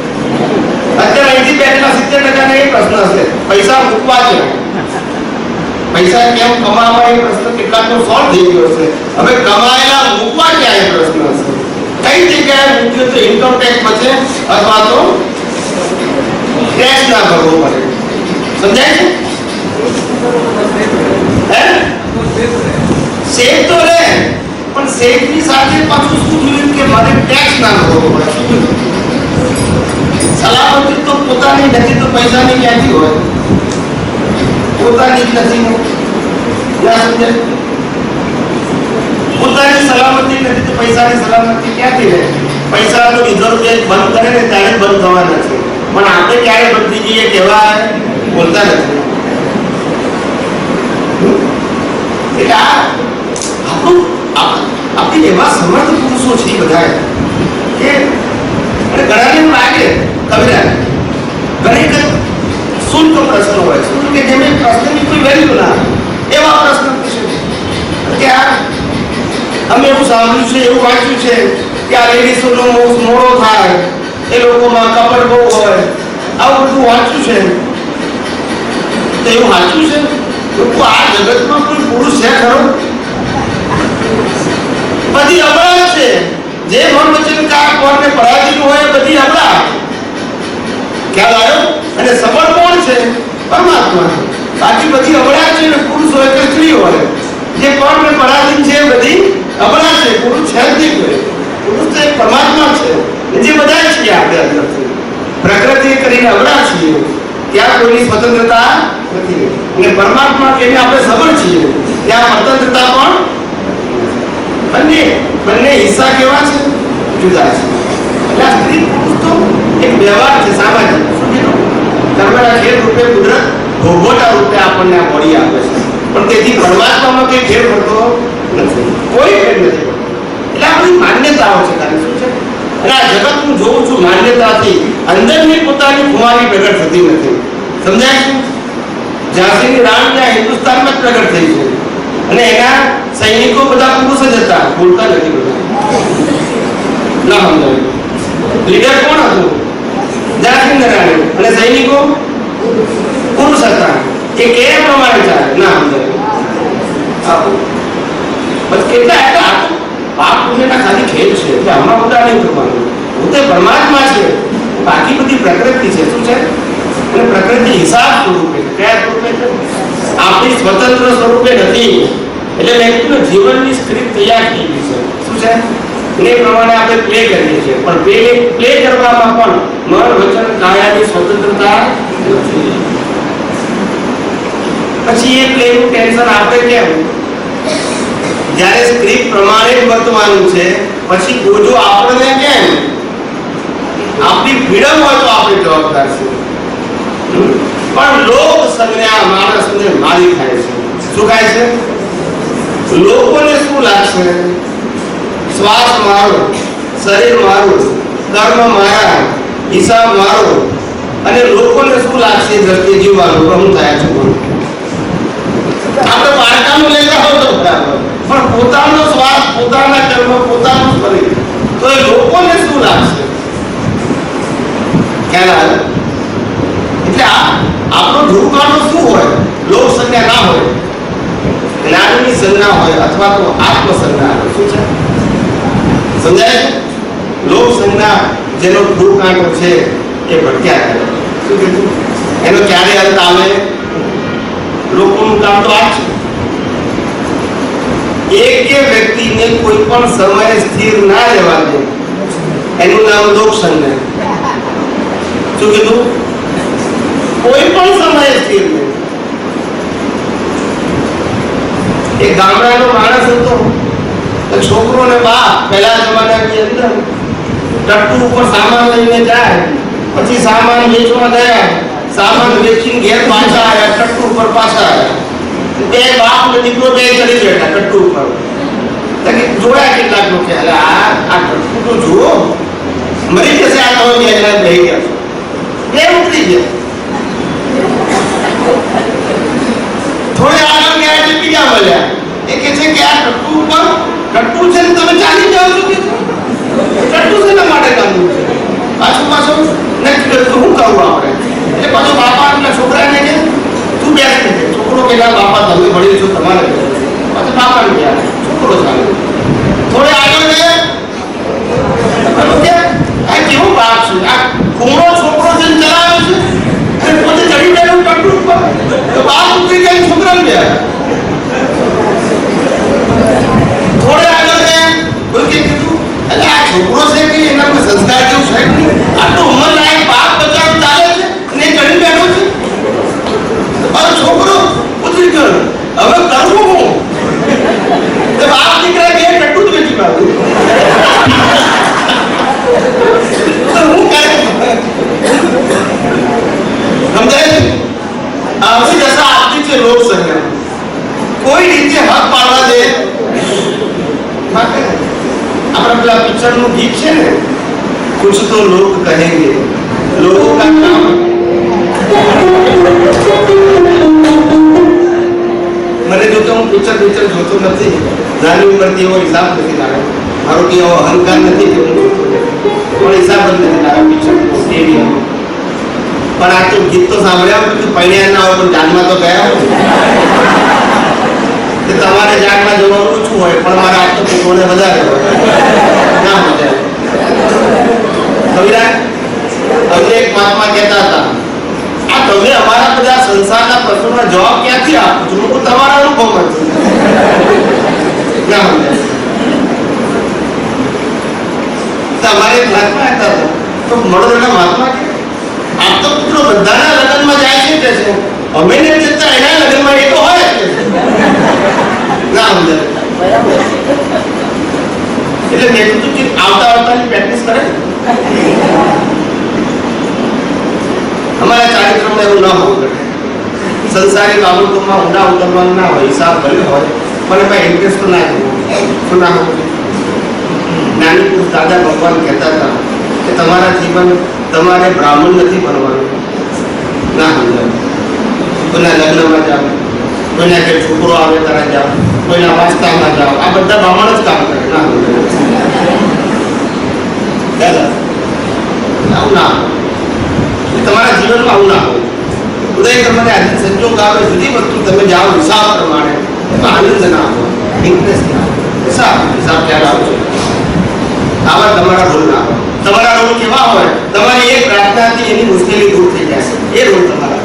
અત્યારે અહીંથી બેઠેલા 70% એ પ્રશ્ન હશે પૈસા મૂકવા છે, પૈસા કેમ કમાવા એ પ્રશ્ન કેટલાકનો સોલ્વ થઈ ગયો છે. હવે કમાયેલા મૂકવા ક્યાં એ પ્રશ્ન હશે. કઈ જગ્યાએ મૂક્યો તો ઇન્કમ ટેક્સ બચે અથવા તો ટેક્સ ના ભરવો પડે. સમજાય છે? હે સેફ તો રહે, પણ સેફની સાથે પાછું શું જોયું કે મારે ટેક્સ ના ભરવો પડે. સલામતી તો પોતાની નથી તો પૈસાની ક્યાંથી હોય? પોતાની જ નથી. પોતાની સલામતી નથી તો પૈસાની સલામતી ક્યાંથી રહે? પૈસાનો રિઝર્વ બેંક બંધ કરે ને ત્યારે બંધ થવાના છે, પણ આપણે ક્યારે બંધ થઈ જઈએ કેવા બોલતા નથી. એટલે આપણી એવા સમર્થ પુરુષો છે બધા કે ઘણાને એવું લાગે કવિરા ઘણી શુલ્ક પ્રશ્નો હોય છે કે જેને પ્રશ્નની કોઈ વેલ્યુ ના એવા પ્રશ્ન પૂછે કે અમે એવું સાંભળ્યું છે, એવું વાંચ્યું છે કે આ લેડીઝોનો મોડો થાય, એ લોકોમાં કપડ બહુ હોય, આવું બધું વાંચ્યું છે. તો એવું વાંચ્યું છે? લોકો આ જગતમાં કોઈ પુરુષ છે ખરો? બધી અબળા છે. જે મન વચન કામ કોણને પરાધીન હોય બધી અબળા. ખ્યાલ આવ્યો? અને સબળ કોણ છે? પરમાત્મા. બાકી બધી અબળા છે ને પુરુષ હોય કે સ્ત્રી હોય. જે કોણને પરાધીન છે બધી અબળા છે, પુરુષ છે જ નહીં કોઈ. પુરુષ તો એક પરમાત્મા છે. જે બધા છીએ આપણે અંદરથી પ્રકૃતિ કરીને અબળા છીએ, ત્યાં કોઈની સ્વતંત્રતા નથી. અને પરમાત્મા કે આપણે સબળ છીએ, ત્યાં સ્વતંત્રતા પણ બંને હિસ્સા કેવા છે? જુદા છે. એટલે આ સ્ત્રી પુરુષ તો એક વ્યવહાર છે સામાજિક. શું કીધું? કર્મના ખેર રૂપે કુદરત ભોગવટા રૂપે આપણને આ બોડી આપે છે, પણ તેથી પરમાત્મામાં કઈ ફેર પડતો નથી, કોઈ ફેર નથી. એટલે આ બધી માન્યતાઓ છે. તારે શું છે? અને આ જગત હું જોઉં છું માન્યતાથી અંદરની પોતાની ખુમારી પ્રગટ થતી નથી. સમજાય છે? ઝાંસીની રાણી ત્યાં હિન્દુસ્તાનમાં જ પ્રગટ થઈ છે અને એના સૈનિકો બધા પુરુષ જ હતા, બોલતા નથી બધા. ના સમજાય. લીડર કોણ હતું? ઝાંસીની રાણી અને સૈનિકો પુરુષ હતા. એ કયા પ્રમાણે ચાલે? ના સમજાય. આપો બસ કેટલા હતા પાપ પુણ્યના ખાલી ખેલ છે એટલે આમાં બધા નહીં કરવાનું. પોતે પરમાત્મા છે, બાકી બધી પ્રકૃતિ છે. શું છે? અને પ્રકૃતિ હિસાબ સ્વરૂપે છે. કયા સ્વરૂપે છે? આપણી સ્વતંત્ર સ્વરૂપે નથી. એટલે મેં કીધું જીવનની સ્ક્રિપ્ટ તૈયાર થઈ ગઈ છે. શું છે? એ પ્રમાણે આપણે પ્લે કરીએ છીએ, પણ પ્લે કરવામાં પણ મન વચન કાયાની સ્વતંત્રતા નથી. પછી એ પ્લેનું ટેન્શન આપણે કેમ? જ્યારે સ્ક્રિપ્ટ પ્રમાણે જ વર્તવાનું છે, પછી બોજો આપણને કેમ? આપણી ફ્રીડમ હોય તો આપણે જવાબદાર છે. પણ લોક સંજ્ઞા માણસને મારી ખાય છે. શું ખાય છે? લોકોને શું લાગશે? શ્વાસ મારો, શરીર મારું, કર્મ મારા, હિસાબ મારો, અને લોકોને શું લાગશે દ્રષ્ટિ જીવવાનું? હું થયા છું. આપણે પારકાનું લેતા હોય તો બરાબર, પણ પોતાનો શ્વાસ, પોતાના કર્મ, પોતાનું શરીર, તો એ લોકોને શું લાગશે? ખ્યાલ આવે? એટલે આપણો ધ્રુવકાંડો શું હોય? લોક સંજ્ઞા ના હોય, જ્ઞાનની સંજ્ઞા હોય, અથવા તો આત્મ સંજ્ઞા. શું છે? સમજાય છે? લોક સંજ્ઞા જેનો ધ્રુવકાંડો છે એ ભટક્યા કરે. શું કીધું? એનો ક્યારે અંત આવે? લોકોનું કામ તો આ છે, એક વ્યક્તિને કોઈ પણ સમયે સ્થિર ના રહેવા દે, એનું નામ લોક સંજ્ઞા. શું કીધું? કોઈ પણ સમયે સ્થિર નહીં. એક ગામડાનો માણસ હતો, છોકરો ને બાપ પહેલા જમાનાની અંદર ટટ્ટુ ઉપર સામાન લઈને જાય, પછી સામાન વેચવા ગયા, સામાન વેચીને ઘેર પાછા આવ્યા, ટટ્ટુ ઉપર પાછા આવ્યા. બે બાપ ને દીકરો બે ચડી બેઠા ટટ્ટુ ઉપર. જોયા કેટલાક લોકો, એટલે આ ટટ્ટુ તો જુઓ, મરી જશે આ તો બે જણા બેહી ગયા. બે ઉતરી ગયા. થોડે આગળ ગયા એટલે બીજા મળ્યા. એ કે છે કે આ ટટ્ટુ ઉપર ટટ્ટુ છે ને તમે ચાલી જાઓ છો કે ટટ્ટુ શેના માટે કાઢવું છે? પાછું નથી કરતું, શું કરવું આપણે? એટલે પાછું બાપા આપણા છોકરાને કે તું બેસ ને, છોકરો પેલા બાપા તમે ભણી છો તમારે, પાછું બાપાને ગયા, છોકરો ચાલે. થોડે આગળ ગયા, આ કેવું બાપ છે? આ કુમળો છોકરો છે ચલાવે છે અને પોતે ચડી ગયેલું ટટ્ટુ ઉપર, તો બાપ ઉતરી ગયા, છોકરાને ગયા. થોડે આગળ ગયા, કોઈ કે કીધું એટલે આ છોકરો છે કે એના કોઈ સંસ્કાર જેવું છે નહીં, આટલું ઉંમર લાયક બાપ બચાવ ચાલે છે અને ચડી બેઠો છે. મારો છોકરો ઉતરી ગયો, હવે કરવું હું? બાપ દીકરા કે ટટ્ટુ જ વેચી પાડું, હું કરે? સમજાય? આવી દશા આપતી છે લોક સંજ્ઞા. કોઈ રીતે હક પાડવા દે. આપણા પેલા પિક્ચર નું ગીત છે ને, कुछ तो लोग कहेंगे, लोगों का काम. મને જો તો હું પિક્ચર જોતો નથી, નાની ઉંમરથી એવો હિસાબ નથી લાવ્યો, મારો કે એવો અહંકાર નથી કે હું જોતો નથી, પણ હિસાબ જ નથી લાવ્યો પિક્ચર સ્ટેડિયમ. પણ આ તો ગીત તો સાંભળ્યા કે પૈણ્યા ના હોય પણ જાનમાં તો ગયા હોય. તમારે જાગમાં જવાનું ઓછું હોય પણ મારા આજ તો પુત્રોને વધારે હોય. ના મજા કવિરાજ અમને એક મહાત્મા કહેતા હતા, આ તમે અમારા બધા સંસારના પ્રશ્નોના જવાબ ક્યાંથી આપો છો? હું તમારા અનુભવમાં છું. ના મજા તમારે એક મહાત્મા હતા તો વડોદરાના મહાત્મા કે આપ તો પુત્રો બધાના લગ્નમાં જાય છે કે છે, અમે ને જતા એના લગ્નમાં એ તો હોય જ. ના સમજાય? એટલે મેં કીધું કે આવતાની પ્રેક્ટિસ કરે. અમારા કાર્યક્રમમાં એવું ના હોવું જોઈએ. સંસારી બાબતોમાં ઊંડા ઉતરવાનું ના હોય, હિસાબ ભલે હોય પણ એમાં ઇન્ટરેસ્ટ તો ના હોય. શું ના હોવું જોઈએ? નાની પુરુષ દાદા ભગવાન કહેતા હતા કે તમારા જીવન તમારે બ્રાહ્મણ નથી બનવાનું. ના સમજાય? કોઈના લગ્નમાં જાઓ, કોઈના ઘરે છોકરો આવે ત્યારે જાઓ, કોઈના વાસ્તામાં જાઓ, આ બધા બ્રાહ્મણ જ કામ કરે. ના આવું ના તમારા જીવનમાં આવું ના હોય. ઉદય તમને આજે સંજોગ આવે જુદી વસ્તુ તમે જાઓ હિસાબ પ્રમાણે આનંદ ના હોય, ઇન્ટરેસ્ટ ના હોય. હિસાબ ક્યારે આવશે? આવા તમારા રોલ ના હોય. તમારા રોલ કેવા હોય? તમારી એક પ્રાર્થનાથી એની મુશ્કેલી દૂર થઈ જશે. એ રોલ તમારા.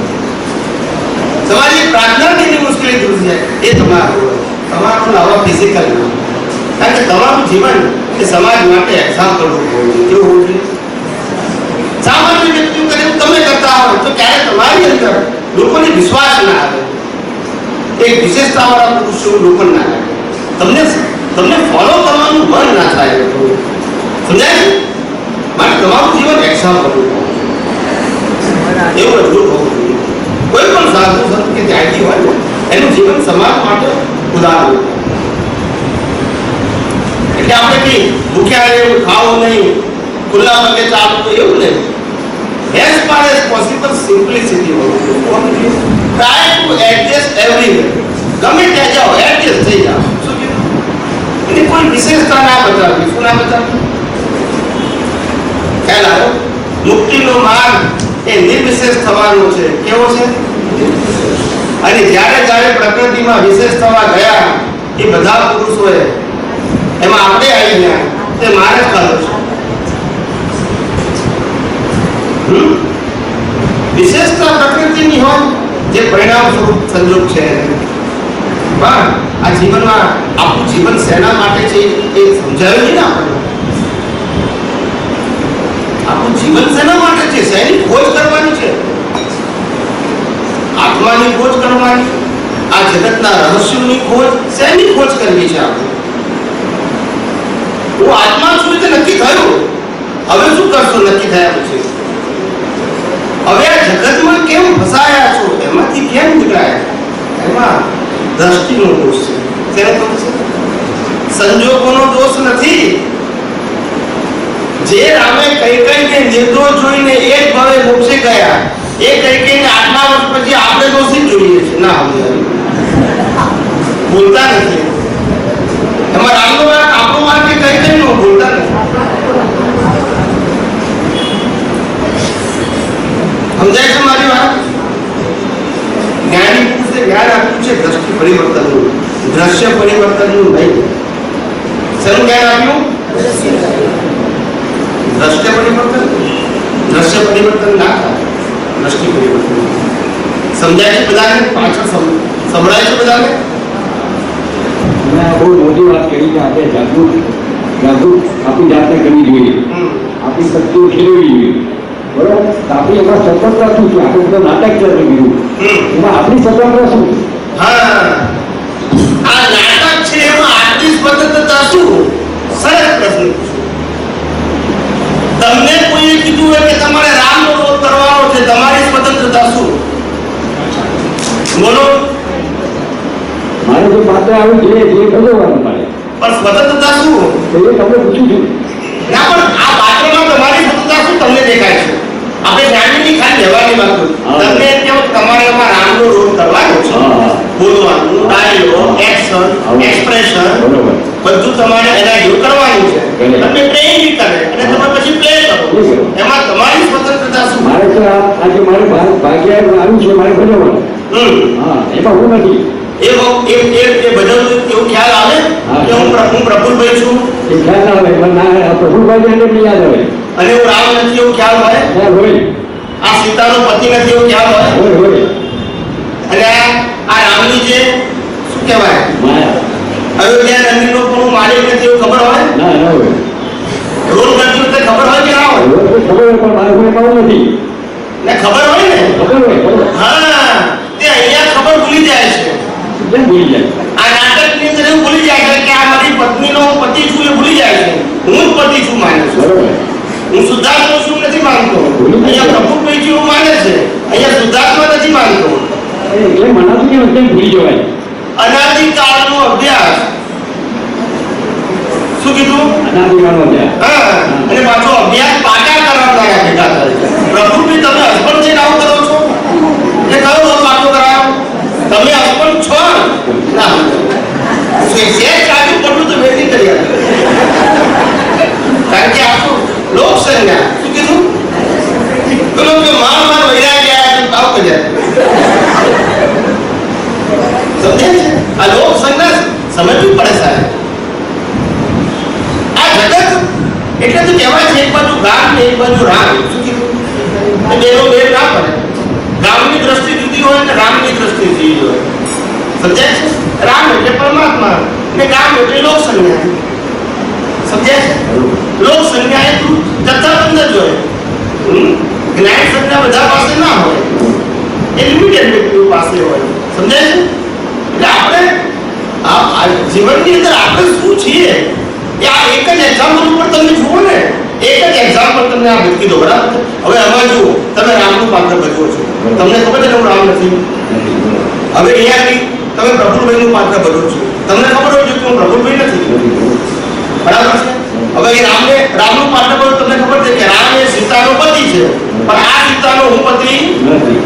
તમારી એક પ્રાર્થનાથી એની મુશ્કેલી દૂર થઈ જાય એ તમારા રોલ. તમારો રોલ આવા ફિઝિકલ ના. કારણ કે તમારું જીવન એ સમાજ માટે એક્ઝામ્પલ હોવું જોઈએ. કેવું હોવું જોઈએ? સામાન્ય વ્યક્તિઓ કરે તમે કરતા હોય તો ક્યારે તમારી અંદર લોકોને વિશ્વાસ ના આવે. એક વિશેષતાવાળા પુરુષો લોકો ના આવે. તમને ફોલો કરવાનું મન ના થાય. સમજાય? માટે તમારું જીવન એક્ઝામ્પલ એવું રજૂ હોવું જોઈએ. કોઈ પણ સાધુ સંત કે ત્યાગી હોય ને એનું જીવન સમાજ માટે ઉદાહરણ. એટલે આપણે કઈ ભૂખ્યા રહેવું, ખાવું નહીં, ખુલ્લા પગે ચાલવું એવું નહીં. As far as possible simplicity હોવું જોઈએ. Try to adjust everywhere. ગમે ત્યાં જાઓ એડજસ્ટ થઈ જાઓ. શું કીધું? એની કોઈ વિશેષતા ના બતાવવી. શું ના બતાવવી? ખ્યાલ આવ્યો? મુક્તિનો માર્ગ એ નિર્વિશેષ થવાનો છે. કેવો છે? અને જ્યારે જ્યારે પ્રકૃતિમાં વિશેષ થવા ગયા એ બધા પુરુષોએ એમાં આપણે આવી ગયા તે મારે જ કહ્યું છે. વિશેષતા પ્રકૃતિની હોય જે પરિણામ સ્વરૂપ સંજોગ છે. પણ આ જીવનમાં આપણું જીવન શેના માટે છે એ સમજાયું નહીં ને આપણને. આપણું જીવન શેના માટે છે? શેની ખોજ કરવાની છે? આત્માની ખોજ કરવાની, આ જગતના રહસ્યોની ખોજ. શેની ખોજ કરવી છે આપણે? હું આત્મા છું તે નક્કી થયું. હવે શું કરશો નક્કી થયા પછી? હવે આ જગતમાં કેમ ફસાયા છો? એમાંથી કેમ નીકળાયા? એમાં દ્રષ્ટિનો દોષ છે. તેનો દોષ છે? સંજોગોનો દોષ નથી. જે રામે કૈકેયીને નિર્દોષ જોઈને એક ભાવે મોક્ષે ગયા એ કૈકેયીને 8 વર્ષ પછી આપણે દોષિત જોઈએ છે. ના બોલતા નથી. એમાં રામનો વાક આપણો વાક કે કૈકેયીનો બોલતા નથી. સમજાય છે મારી વાત? જ્ઞાની પુરુષે જ્ઞાન આપ્યું છે દ્રષ્ટિ પરિવર્તનનું, દ્રશ્ય પરિવર્તનનું નહીં. શેનું જ્ઞાન આપ્યું? દ્રશ્ય પરિવર્તન. દ્રશ્ય પરિવર્તન ના થાય, દ્રષ્ટિ પરિવર્તન. સમજાય છે બધાને? પાછળ સંભળાય છે બધાને? મેં બહુ મોટી વાત કરી કે આપણે જાગૃત આપણી જાતને કરવી જોઈએ, આપણી શક્તિઓ ખેલવી જોઈએ. બરોબર? તો આપણી એમાં સ્વતંત્રતા શું છે? આપણે બધું નાટક ચાલી ગયું એમાં આપણી સ્વતંત્રતા શું? હા, આ નાટક છે એમાં આપણી સ્વતંત્રતા શું? સરસ પ્રશ્ન. તમને કોઈએ કીધું હોય કે તમારે રામનો રોલ કરવાનો છે, તમારી સ્વતંત્રતા શું? બોલો. મારે જે પાત્ર આવ્યું છે એ ભજવવાનું મારે. પણ સ્વતંત્રતા શું? તો એ તમને પૂછું છું. ના પણ આ પાત્રમાં તમારી સ્વતંત્રતા શું તમને દેખાય છે? આપણે જાણીની ખાલી વ્યવહારની વાત કરું. તમને કેવું તમારે એમાં રામનો રોલ કરવાનો છે, બોલવાનું, ડાયલોગ, એક્શન, એક્સપ્રેશન બધું તમારે એના જેવું કરવાનું છે. તમે ટ્રેન કરે અને તમે પછી પ્લે કરો. એમાં તમારી સ્વતંત્રતા શું? મારે તો આજે મારે ભાગ્ય આવ્યું છે મારે ભજવવાનું. હા, એમાં હું નથી. એ બધું એવું ખ્યાલ આવે કે હું પ્રફુલભાઈ છું? એ ખ્યાલ ના આવે. ના પ્રફુલભાઈ એટલે નહીં યાદ આવે. અને હું રામ નથી એવું ખ્યાલ હોય? હોય. આ સીતાનો પતિ નથી એવું ખ્યાલ હોય? હોય. અને આ રામની જે શું કહેવાય અયોધ્યા નગરીનો પણ માલિક નથી એવું ખબર હોય? ના ના હોય. રોલ કરતી વખતે ખબર હોય કે ના હોય? ખબર હોય પણ મારે કોઈ કામ નથી. ને ખબર હોય ને? ખબર હોય. હા, તે અહીંયા ખબર ભૂલી જાય છે. કેમ ભૂલી જાય? આ નાટકની અંદર એવું ભૂલી જાય છે કે આ મારી પત્નીનો હું પતિ છું એ ભૂલી જાય છે. હું જ પતિ છું માને છે. બરોબર. હું શુદ્ધાત્મા છું નથી માનતો. અહીંયા પ્રભુભાઈ છું એવું માને છે, અહીંયા શુદ્ધાત્મા નથી માનતો. એટલે મનાતું કેમ કેમ ભૂલી જવાય? અનાદિકાળનો અભ્યાસ. શું કીધું? અનાદિકાળનો અભ્યાસ. હા, અને પાછો અભ્યાસ પાકા કરવાના ભેગા થાય છે. પ્રભુભાઈ તમે હસબન્ડ થઈને આવું કરો છો? એ કયો રોલ પાકો કરાવે? સંજ્ઞા. શું કીધું? પેલો કે માર વૈરાગ્ય આયા તો તાવ કર્યા. સમજે છે? આ લોક સંજ્ઞા સમજવી પડે સાહેબ. આ જગત એટલે તો કહેવાય છે એક બાજુ ગામ ને એક બાજુ રામ. શું કીધું? બેનો મેળ ના પડે. ગામની દ્રષ્ટિ જુદી હોય ને રામની દ્રષ્ટિ જુદી હોય. સમજાય છે? રામ એટલે પરમાત્મા ને ગામ એટલે લોક સંજ્ઞા. સમજાય છે? લોક સંજ્ઞા એ તથાબંધ જ હોય. જ્ઞાન સંજ્ઞા બધા પાસે ના હોય, એ લિમિટેડ વ્યક્તિઓ પાસે હોય. સમજાય છે? એટલે આપણે આ જીવનની અંદર આપણે શું છીએ એ આ એક જ એક્ઝામ્પલ ઉપર તમે જુઓ ને, એક જ એક્ઝામ્પલ તમને આ વ્યક્તિ દો, બરાબર? હવે આમાં જુઓ, તમે રામનું પાત્ર ભજવો છો, તમને ખબર છે કે હું રામ નથી. હવે અહીંયાથી તમે પ્રફુલભાઈનું પાત્ર ભજવો છો, તમને ખબર હોય છે કે હું પ્રફુલભાઈ નથી, બરાબર છે? હવે એ રામનું પાત્ર ભજવો, તમને ખબર છે કે રામ એ સીતાનો પતિ છે, પણ આ સીતાનો હું પતિ નથી.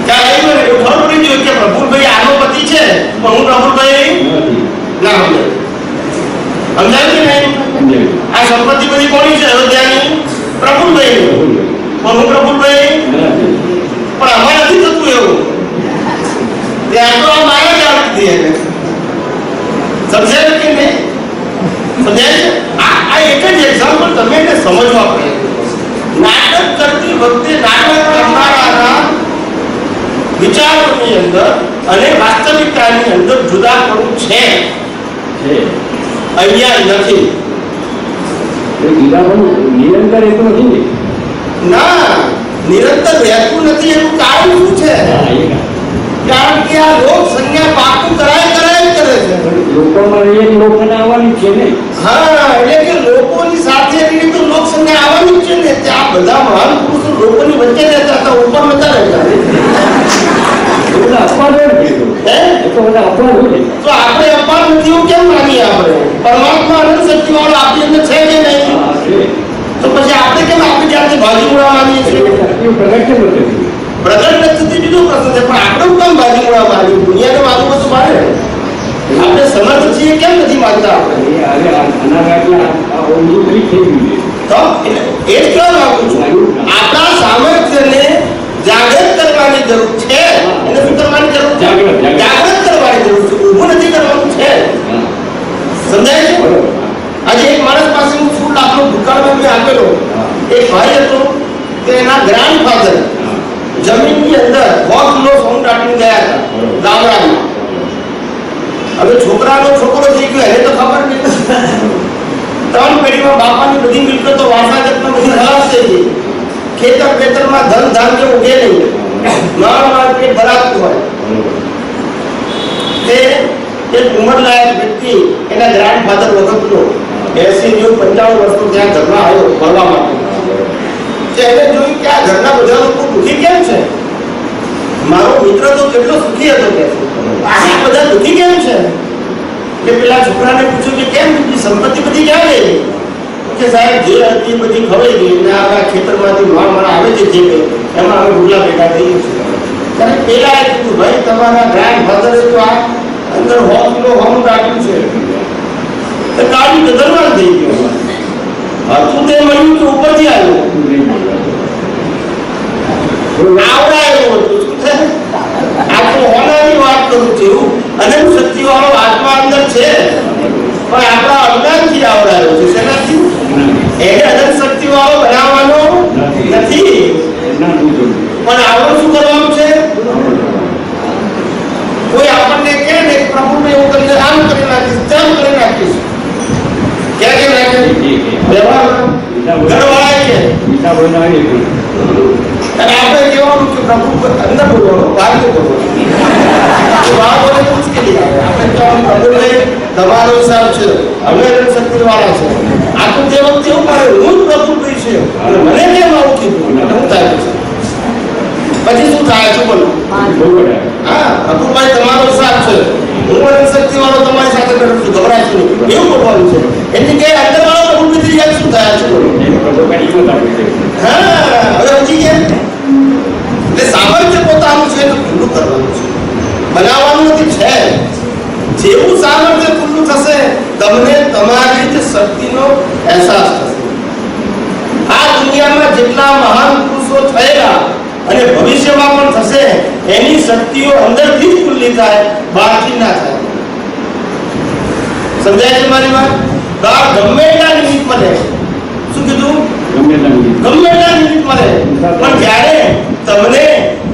ક્યાં આવ્યું ને એવું ખબર પડી ગયું કે પ્રફુલભાઈ આનો પતિ છે પણ હું પ્રફુલભાઈ ના સમજાય. સમજાયું કે નહીં? આ સંપત્તિ બધી કોની છે? અયોધ્યાની પ્રફુલભાઈ, પણ હું પ્રફુલભાઈ પણ અમારે નથી થતું એવું. ત્યાં તો આ માયા જ આવતી દે. સમજાય કે નહીં? સમજાય છે? આ એક જ એક્ઝામ્પલ તમે એને સમજવા પડે. નાટક કરતી વખતે નાટક કરનારાના વિચારોની અંદર અને વાસ્તવિકતાની અંદર જુદાપણું છે, અહીંયા નથી. નિરંતર એ તો નથી ના, નિરંતર રહેતું નથી. એનું કારણ શું છે? કારણ કે આ લોક સંજ્ઞા પાકું કરાય કરે છે. લોકોમાં એક લોકોને આવવાની છે ને. હા, એટલે કે લોકોની સાથે રહીને તો લોક સંજ્ઞા આવવાની જ છે ને. ત્યાં બધા મહાન પુરુષો લોકોની વચ્ચે રહેતા હતા, ઉપર નતા રહેતા. તો આપણે અપાર નથી એવું કેમ માનીએ? આપણે પરમાત્મા અનંત શક્તિ વાળો આપણી અંદર છે કે નહીં? તો પછી આપણે કેમ આપણી જાતે ભાજીમુળા માનીએ છીએ? પ્રગટ નથી બીજો પ્રશ્ન છે, પણ આપણે કેમ ભાજીમુળા માનીએ? દુનિયાને માનવું તો મારે. આપણે સમર્થ છીએ કેમ નથી માનતા? તો એ જ કહેવા માંગુ છું, આપણા સામર્થ્યને જાગૃત કરવાની જરૂર છે. એને શું કરવાની જરૂર છે? જાગૃત કરવાની જરૂર છે. ઊભું નથી કરવાનું છે. સમજાય છે? આજે એક માણસ પાસે હું ફૂલ આપણો ભૂતકાળમાં મેં આપેલો. એક ભાઈ હતો કે એના ગ્રાન્ડફાધર જમીનની અંદર હોર્સનો સાઉન્ડ આપીને ગયા હતા ગામડામાં. હવે છોકરાનો છોકરો થઈ ગયો, એને તો ખબર નહીં. 3 પેઢીમાં બાપાની બધી મિલકતો વારસાગતમાં બધી ખલાસ થઈ ગઈ. ખેતર ખેતરમાં ધન ધાન્ય ઉગે નહીં, માળ પેટ ભરાતું હોય. તે એક ઉંમરલાયક વ્યક્તિ એના ગ્રાન્ડફાધર વખતનો 80-95 વર્ષનો ત્યાં ઘરમાં આવ્યો ભરવા માટે. એને જોયું કે આ ઘરના બધા લોકો દુઃખી કેમ છે? મારો મિત્ર તો કેટલો સુખી હતો કે આ બધા દુઃખી કેમ છે? કે પેલા છોકરાને પૂછ્યું કે કેમ સંપત્તિ બધી ક્યાં ગઈ? કે સાહેબ જે હતી બધી ખવાઈ ગઈ ને આ ખેતરમાંથી માળ આવે છે જે એમાં અમે ડુગલા ભેગા થઈ ગયું. ત્યારે પેલા એ કીધું ભાઈ તમારા ગ્રાન્ડફાધરે તો આ અંદર હોમ રાખ્યું છે, તો કાઢી તો દરબાર થઈ ગયો. હતું તે મળ્યું કે ઉપરથી આવ્યું આવડાયું હતું. શું છે? આ તો હોનાની વાત કરું છું. અનંત શક્તિ વાળો આત્મા અંદર છે, પણ આપણા અજ્ઞાનથી આવડાયો છે. શેનાથી? એને અનંત શક્તિ વાળો બનાવવાનો નથી, પણ આવડો શું કરવાનું છે? કોઈ આપણને કહે ને પ્રભુને એવું કરીને આમ કરી નાખીશ, તેમ કરી નાખીશ, ક્યાં કેમ નાખે? વ્યવહાર ઘરવાળા છે. અને આપણે કહેવાનું કે પ્રભુ અંદર બોલવાનો, બહાર નહીં બોલવાનું. બહાર બોલે તો મુશ્કેલી આવે. આપણે કહેવાનું પ્રભુને તમારો હિસાબ છે, અમે અનંત શક્તિ વાળા છે. આ તો તે વખતે એવું મારે હું જ પ્રભુ કઈ છે અને મને કેમ આવું કીધું? શું થાય છે? પછી શું થાય છે? બોલો. હા, પ્રભુભાઈ તમારો હિસાબ છે, હું અનંત શક્તિ વાળો તમારી સાથે કરું છું, ગભરાશો નહીં, એવું બોલવાનું છે. એની કે અંદર વાળો પ્રભુ નથી જાય. શું થાય છે? બોલો. હા, હવે સમજી ગયા? એટલે સામર્થ્ય પોતાનું છે તો ખુલ્લું કરવાનું છે, બનાવવાનું નથી. છે જેવું સામર્થ્ય ખુલ્લું થશે તમને તમારી જ શક્તિનો અહેસાસ થશે. આ થયેલા અને ભવિષ્યમાં પણ થશે એની શક્તિઓ અંદરથી જ ખુલ્લી થાય, બહારથી ના થાય. સમજાય છે મારી વાત? બહાર ગમે એટલા નિમિત્ત મળે, શું કીધું? ગમે એટલા નિમિત્ત મળે, પણ જ્યારે તમને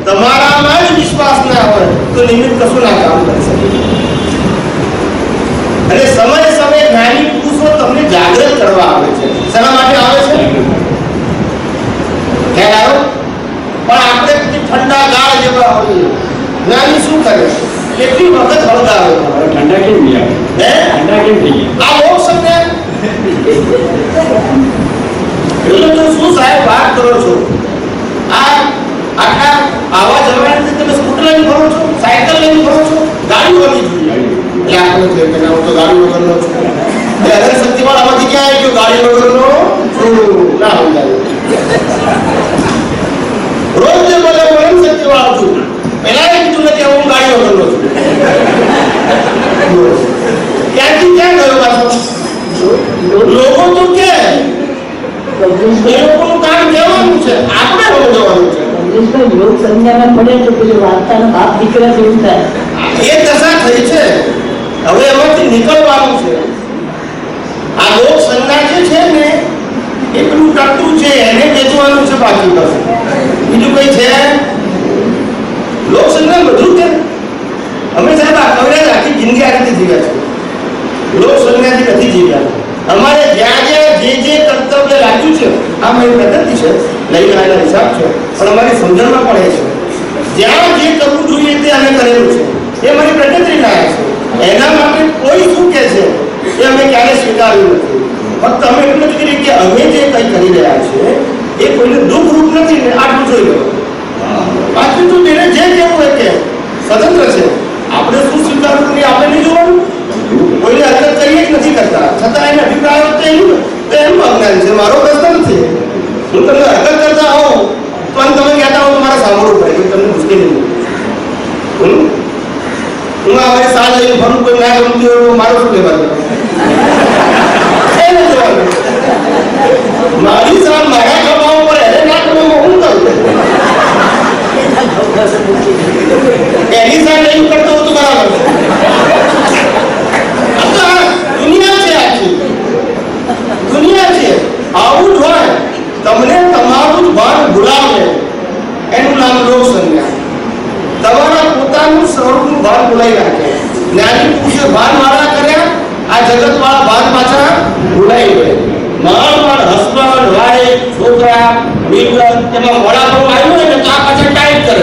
તમારામાં જ વિશ્વાસ ના હોય તો નિમિત્ત કશું ના કામ કરી શકે. અને સમય સમય જ્ઞાની પુરુષો તમને જાગૃત કરવા આવે છે. શેના માટે આવે છે? ખ્યાલ આવ્યો? પણ આપણે ઠંડા ગાળ જેવા હોઈએ. જ્ઞાની શું કરે? કેટલી વખત હળગાવે. ઠંડા કેમ થઈ ગયા? ઠંડા કેમ થઈ ગયા? આ મોક્ષ ને એટલે તો શું સાહેબ વાત કરો છો? આટલા આવા જમાનાથી તમે સ્કૂટર લઈને ફરો છો, સાયકલ લઈને ફરો છો, ગાડી હોવી જોઈએ. એટલે આપણે છે કે હું તો ગાડી વગરનો છું. એ અરે શક્તિવાળ આમાંથી ક્યાં આવી ગયો? ગાડી વગરનો ના હોય. રોજ જે બોલે હું શક્તિવાળ છું, પહેલા એ કીધું નથી હું ગાડી વગરનો છું. ક્યાંથી ક્યાં ગયો પાછો? લોકો તો કે એ લોકોનું કામ કહેવાનું છે, આપણે સમજવાનું છે. યોગ સંજ્ઞામાં પડે તો પેલું વાર્તાનો બાપ દીકરા જેવું થાય. એ દશા થઈ છે, હવે એમાંથી નીકળવાનું છે. આ લોક સંજ્ઞા જે છે ને એ પેલું ટટ્ટું છે, એને વેચવાનું છે બાકી પાસે. બીજું કઈ છે? લોક સંજ્ઞા બધું કે અમે સાહેબ આ કવરેજ આખી જિંદગી આ રીતે જીવ્યા છે. લોક સંજ્ઞાથી નથી જીવ્યા. અમારે જ્યાં જ્યાં જે કર્તવ્ય લાગ્યું છે, આ મારી પ્રગતિ છે, લઈ આવેલા હિસાબ છે, પણ અમારી સમજણમાં પણ એ છે. જ્યાં જે કરવું જોઈએ તે અમે કરેલું છે, એ મારી પ્રગતિ લાયા છે. એના માટે કોઈ શું કહે છે એ અમે ક્યારે સ્વીકાર્યું નથી. ફક્ત અમે એટલું જ કરીએ કે અમે જે કંઈ કરી રહ્યા છીએ એ કોઈને દુઃખ રૂપ નથી ને આટલું જોઈ લો. બાકી તો તેને જે કહેવું હોય કે સ્વતંત્ર છે. આપણે શું સ્વીકારવું એ આપણે નહીં જોવાનું. કોઈને હરકત કરીએ જ નથી કરતા, છતાં એને અભિપ્રાય તો એનું અજ્ઞાન છે. મારો પ્રશ્ન નથી. હું તમને હરકત કરતા હોઉં તો તમે કહેતા હો તો મારે સાંભળવું પડે કે તમને મુશ્કેલી નહીં. હું અમારી સાલ લઈને ફરું, કોઈ ના ગમતી હોય મારો શું લેવાનું? એને જોવાનું. મારી સાલ મારા ખભાઓ પર એને ના કરવામાં હું કરું? એની સાલ નહીં કરતો હું તો બરાબર છે. દુનિયા છે, આખી દુનિયા છે. આવું જ હોય. તમને તમારું જ ભાન ભૂલાવે એનું નામ લોક સંજ્ઞા. તમારા પોતાનું સ્વરૂપનું ભાન ભૂલાઈ નાખે. જ્ઞાની પુરુષે ભાન વાળા કર્યા, આ જગત વાળા ભાન પાછા ભૂલાઈ ગયા. માળ હસબન્ડ વાઈફ છોકરા મિત્ર તેમાં વડાપણ આવ્યું હોય ને તો આ પાછા ટાઈટ કરે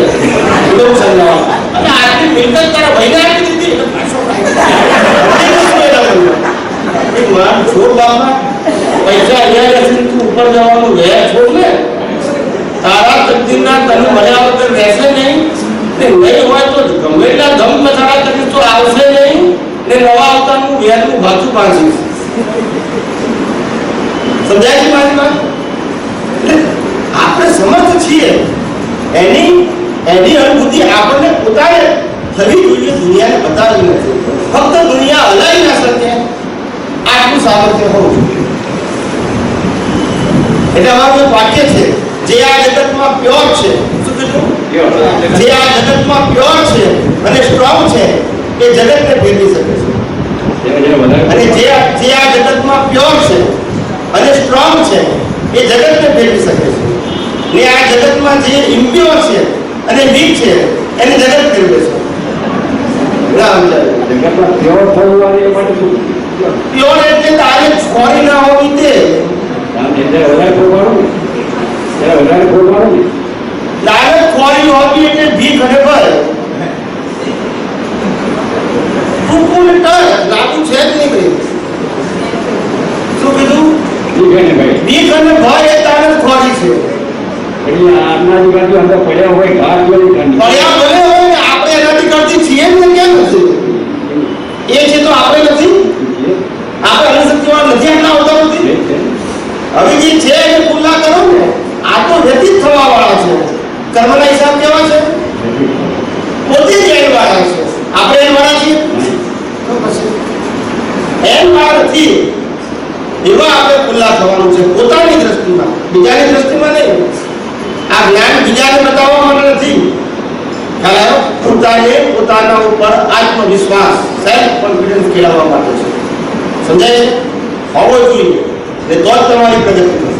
લોક સંજ્ઞા. અને આટલી મિલકત તારા ભાઈને આપી દીધી એટલે પાછો છોડ બાપા પૈસા અહીંયા રહેશે, તું ઉપર જવાનું વેર છોડ ને. તારા તકદીરના તને મળ્યા વગર રહેશે નહીં ને. નહીં હોય તો ગમે એટલા ધમ મસાલા કરીશ તો આવશે નહીં ને. નવા અવતારનું વેરનું ભાથું પાંચીશ. સમજાય છે મારી વાત? આપણે સમર્થ છીએ. એની અનુભૂતિ આપણને પોતાને થવી જોઈએ, દુનિયાને બતાવવી નથી. ફક્ત દુનિયા હલાવી ના શકે આટલું સામર્થ્ય હોવું જોઈએ. એટલે અમારું એક વાક્ય છે, જે આ જગતમાં પ્યોર છે. શું કીધું? જે આ જગતમાં પ્યોર છે અને સ્ટ્રોંગ છે એ જગતને ફેરવી શકે છે. અને જે આ જગતમાં પ્યોર છે અને સ્ટ્રોંગ છે એ જગતને ફેરવી શકે છે. ને આ જગતમાં જે ઇમ્પ્યોર છે અને વીક છે એને જગત ફેરવે છે. પ્યોર એટલે તારે છોરી ના હોવી તે. તારે ખોરી હોવી એટલે ભીખ અને ભય. ટૂંકું ને ટળ લાગુ છે જ નહીં ભાઈ. શું કીધું? ભીખ અને ભય એ તારે ખોરી છે. પડ્યા ભલે હોય ને આપણે એનાથી કરતી છીએ ને કેમ નથી? એ છે તો આપણે નથી. આપણે અનુશક્તિવાળ નથી, આટલા આવતા નથી. હવે જે છે એને ખુલ્લા કરો ને. આ તો વ્યતીત થવા વાળા છે. કર્મના હિસાબ કેવા છે? પોતે જ એન વાળા છે. આપણે એન વાળા છીએ તો પછી એન વાળા નથી. એવા આપણે ખુલ્લા થવાનું છે પોતાની દ્રષ્ટિમાં, બીજાની દ્રષ્ટિમાં નહીં. આ જ્ઞાન બીજાને બતાવવા માટે નથી. પોતાને પોતાના ઉપર આત્મવિશ્વાસ સેલ્ફ કોન્ફિડન્સ કેળવવા માટે છે. સમજાય છે? હોવો જોઈએ ને તો જ તમારી પ્રગતિ થશે.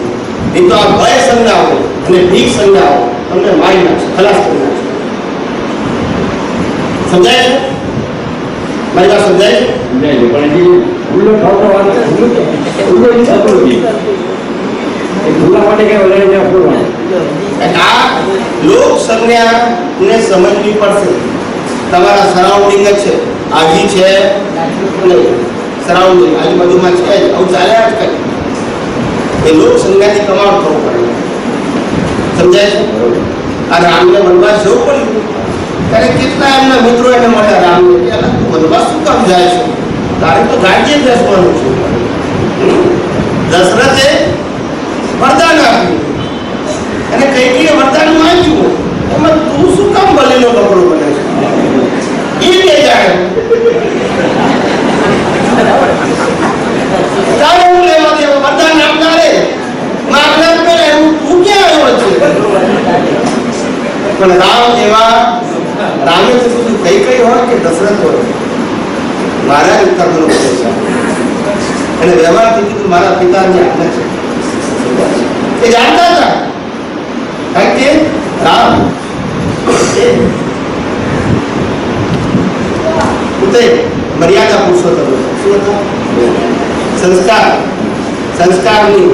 નહીં તો આ ભય સંજ્ઞાઓ અને ભીખ સંજ્ઞાઓ તમને મારી નાખશે, ખલાસ કરી નાખશે. સમજાય છે? મારી વાત સમજાય છે? સમજાય છે, પણ હજી ભૂલો થતો વાત ભૂલો જ થતો નથી. એ ભૂલા માટે કઈ વધારે ત્યાં બોલવાનું. આ લોક સંજ્ઞાને સમજવી પડશે. તમારા સરાઉન્ડિંગ જ છે, આજી છે સરાઉન્ડિંગ આજુબાજુમાં છે, આવું ચાલ્યા જ કરે. એ લોક સંજ્ઞાથી કમાડ થવું પડે. સમજાય છે? આ રામને વનવાસ જવું પડ્યું ત્યારે કેટલા એમના મિત્રો એને મળ્યા રામને કે વનવાસ શું કામ જાય છે? તારે તો રાજ્ય બેસવાનું છે. દશરથે વરદાન આપ્યું અને કૈકેયીએ વરદાન માંગ્યું, એમાં તું શું કામ બલીનો કપડો બને છે? એ બે જાણે તારે હું લેવા દેવા વરદાન આપનારે માગનાર કરે હું તું ક્યાં આવ્યો છે? પણ રામ એવા રામે તો શું કઈ હોય કે દશરથ હોય મારા ઉત્તરનો છે અને વ્યવહારથી કીધું મારા પિતાની આજ્ઞા છે. એ જાણતા હતા કારણ કે રામ પોતે મર્યાદા પુરુષોત્તમ શું હતા? સંસ્કારની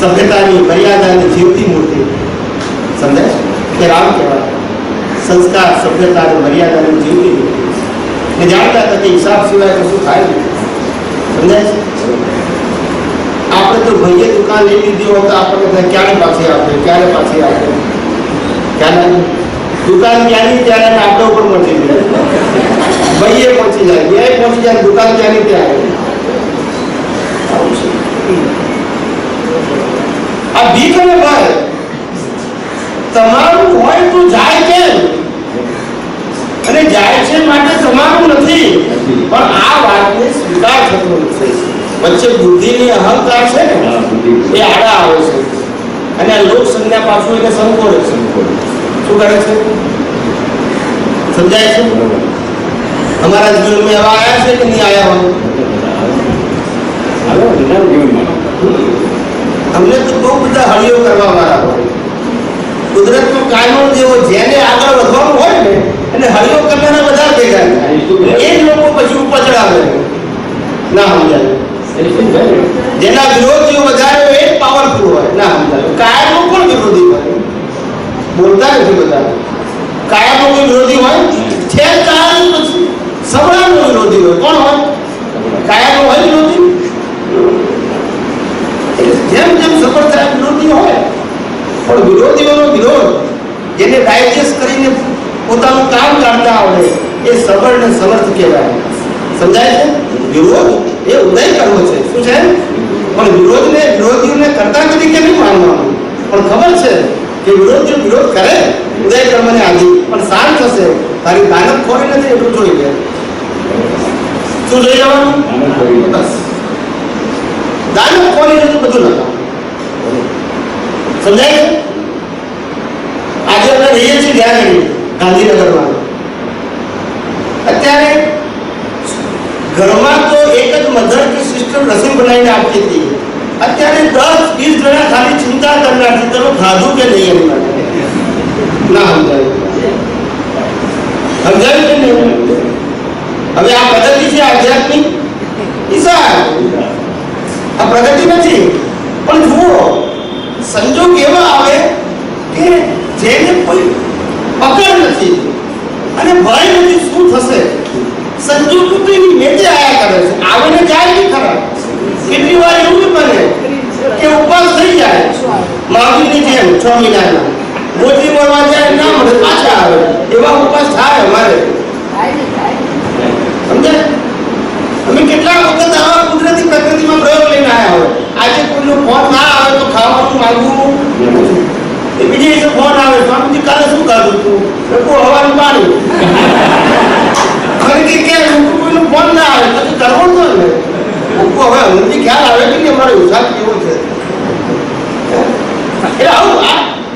સભ્યતાની મર્યાદાની જીવતી મૂર્તિ. સમજાય કે રામ કહેવાય સંસ્કાર સભ્યતા અને મર્યાદાની જીવતી મૂર્તિ. એ જાણતા હતા કે હિસાબ સિવાય કશું થાય નહીં. સમજાય છે? આપણે તો ભાઈએ દુકાન લઈ લીધી હોય તો આપણને ક્યારે પાછી આપે ક્યારે પાછી આપે ક્યારે દુકાન ક્યાંની ત્યારે આપણા ઉપર પહોંચી જાય, ભાઈએ પહોંચી જાય, બે પહોંચી જાય, દુકાન ક્યાંની ત્યારે. આ ભીખ અને ભય તમારું હોય તો જાય કેમ? અને જાય છે માટે તમારું નથી, પણ આ વાતને સ્વીકાર થતો નથી. વચ્ચે બુદ્ધિની અહંકાર છે ને એ આડા આવે છે અને આ લોક સંજ્ઞા પાછું એને સંકોડે છે. શું કરે છે? સમજાય છે? અમારા જીવનમાં એવા આવ્યા છે કે નહીં આવ્યા હોય? અમને તો બહુ બધા હળીઓ કરવા વાળા હોય. કુદરતનો કાનૂન જેવો જેને આગળ વધવાનું હોય ને એટલે હળીઓ કરવાના બધા ભેગા થાય. એ જ લોકો પછી ઉપર ચડાવે ના સમજાય. જેના વિરોધીઓ વધારે હોય એ પાવરફુલ હોય ના સમજાય. કાયમનો કોણ વિરોધી હોય? બોલતા નથી બધા. કાયમનો કોઈ વિરોધી હોય છે? કાયમ પછી સબળાનો વિરોધી હોય. કોણ હોય? કાયમનો હોય વિરોધી. જેમ જેમ સફળ થાય વિરોધી હોય, પણ વિરોધીઓનો વિરોધ જેને ડાયજેસ્ટ કરીને પોતાનું કામ કાઢતા આવડે એ સબળ ને સમર્થ કહેવાય. સમજાય છે? વિરોધ એ ઉદય કરવો છે. શું છે? પણ વિરોધીઓને કરતા તરીકે નહીં માનવાનું, પણ ખબર છે કે વિરોધીઓ વિરોધ કરે ઉદય કર્મને આધી પણ શાંત થશે. તારી દાનત ખોરી નથી એટલું જોઈ લે. શું જોઈ જવાનું? બસ દાનત ખોરી નથી બધું લગાવ. સમજાય છે? આજે આપણે રહીએ છીએ ત્યાં ગાંધીનગરમાં. અત્યારે ઘરમાં તો એક જ મધર કે સિસ્ટર રસોઈ બનાવીને આપતી હતી. અત્યારે 10-20 જણા ખાલી ચિંતા કરનાર છે તમે ખાધું કે નહીં એની માટે. ના સમજાયું? સમજાયું કે નહીં? હવે આ પ્રગતિ છે આધ્યાત્મિક ઈશાર. આ પ્રગતિ નથી. પણ જુઓ સંજોગ એવા આવે કે જેને કોઈ પકડ નથી અને ભય નથી. શું થશે? સંજોગ તો એની મેચે આયા કરે છે, આવે ને જાય નહીં ખરા. કેટલી વાર એવું બને કે ઉપવાસ થઈ જાય માવજીની જેમ 6 મહિનાના રોટલી મળવા જાય ના મળે પાછા આવે એવા ઉપવાસ થાય અમારે. સમજાય? અમે કેટલા વખત આવા કુદરતી પ્રકૃતિમાં પ્રયોગ લઈને આવ્યા હોય. આજે કોઈનો ફોન ના આવે તો ખાવાનું માંગવું એ બીજે દિવસે ફોન આવે સ્વામીજી કાલે શું ખાધું તું? હવાનું પાણી. કોઈનો ફોન ના આવે પછી કરવો તો ને હવે અમને ખ્યાલ આવે કે અમારો હિસાબ કેવો છે. એટલે આવું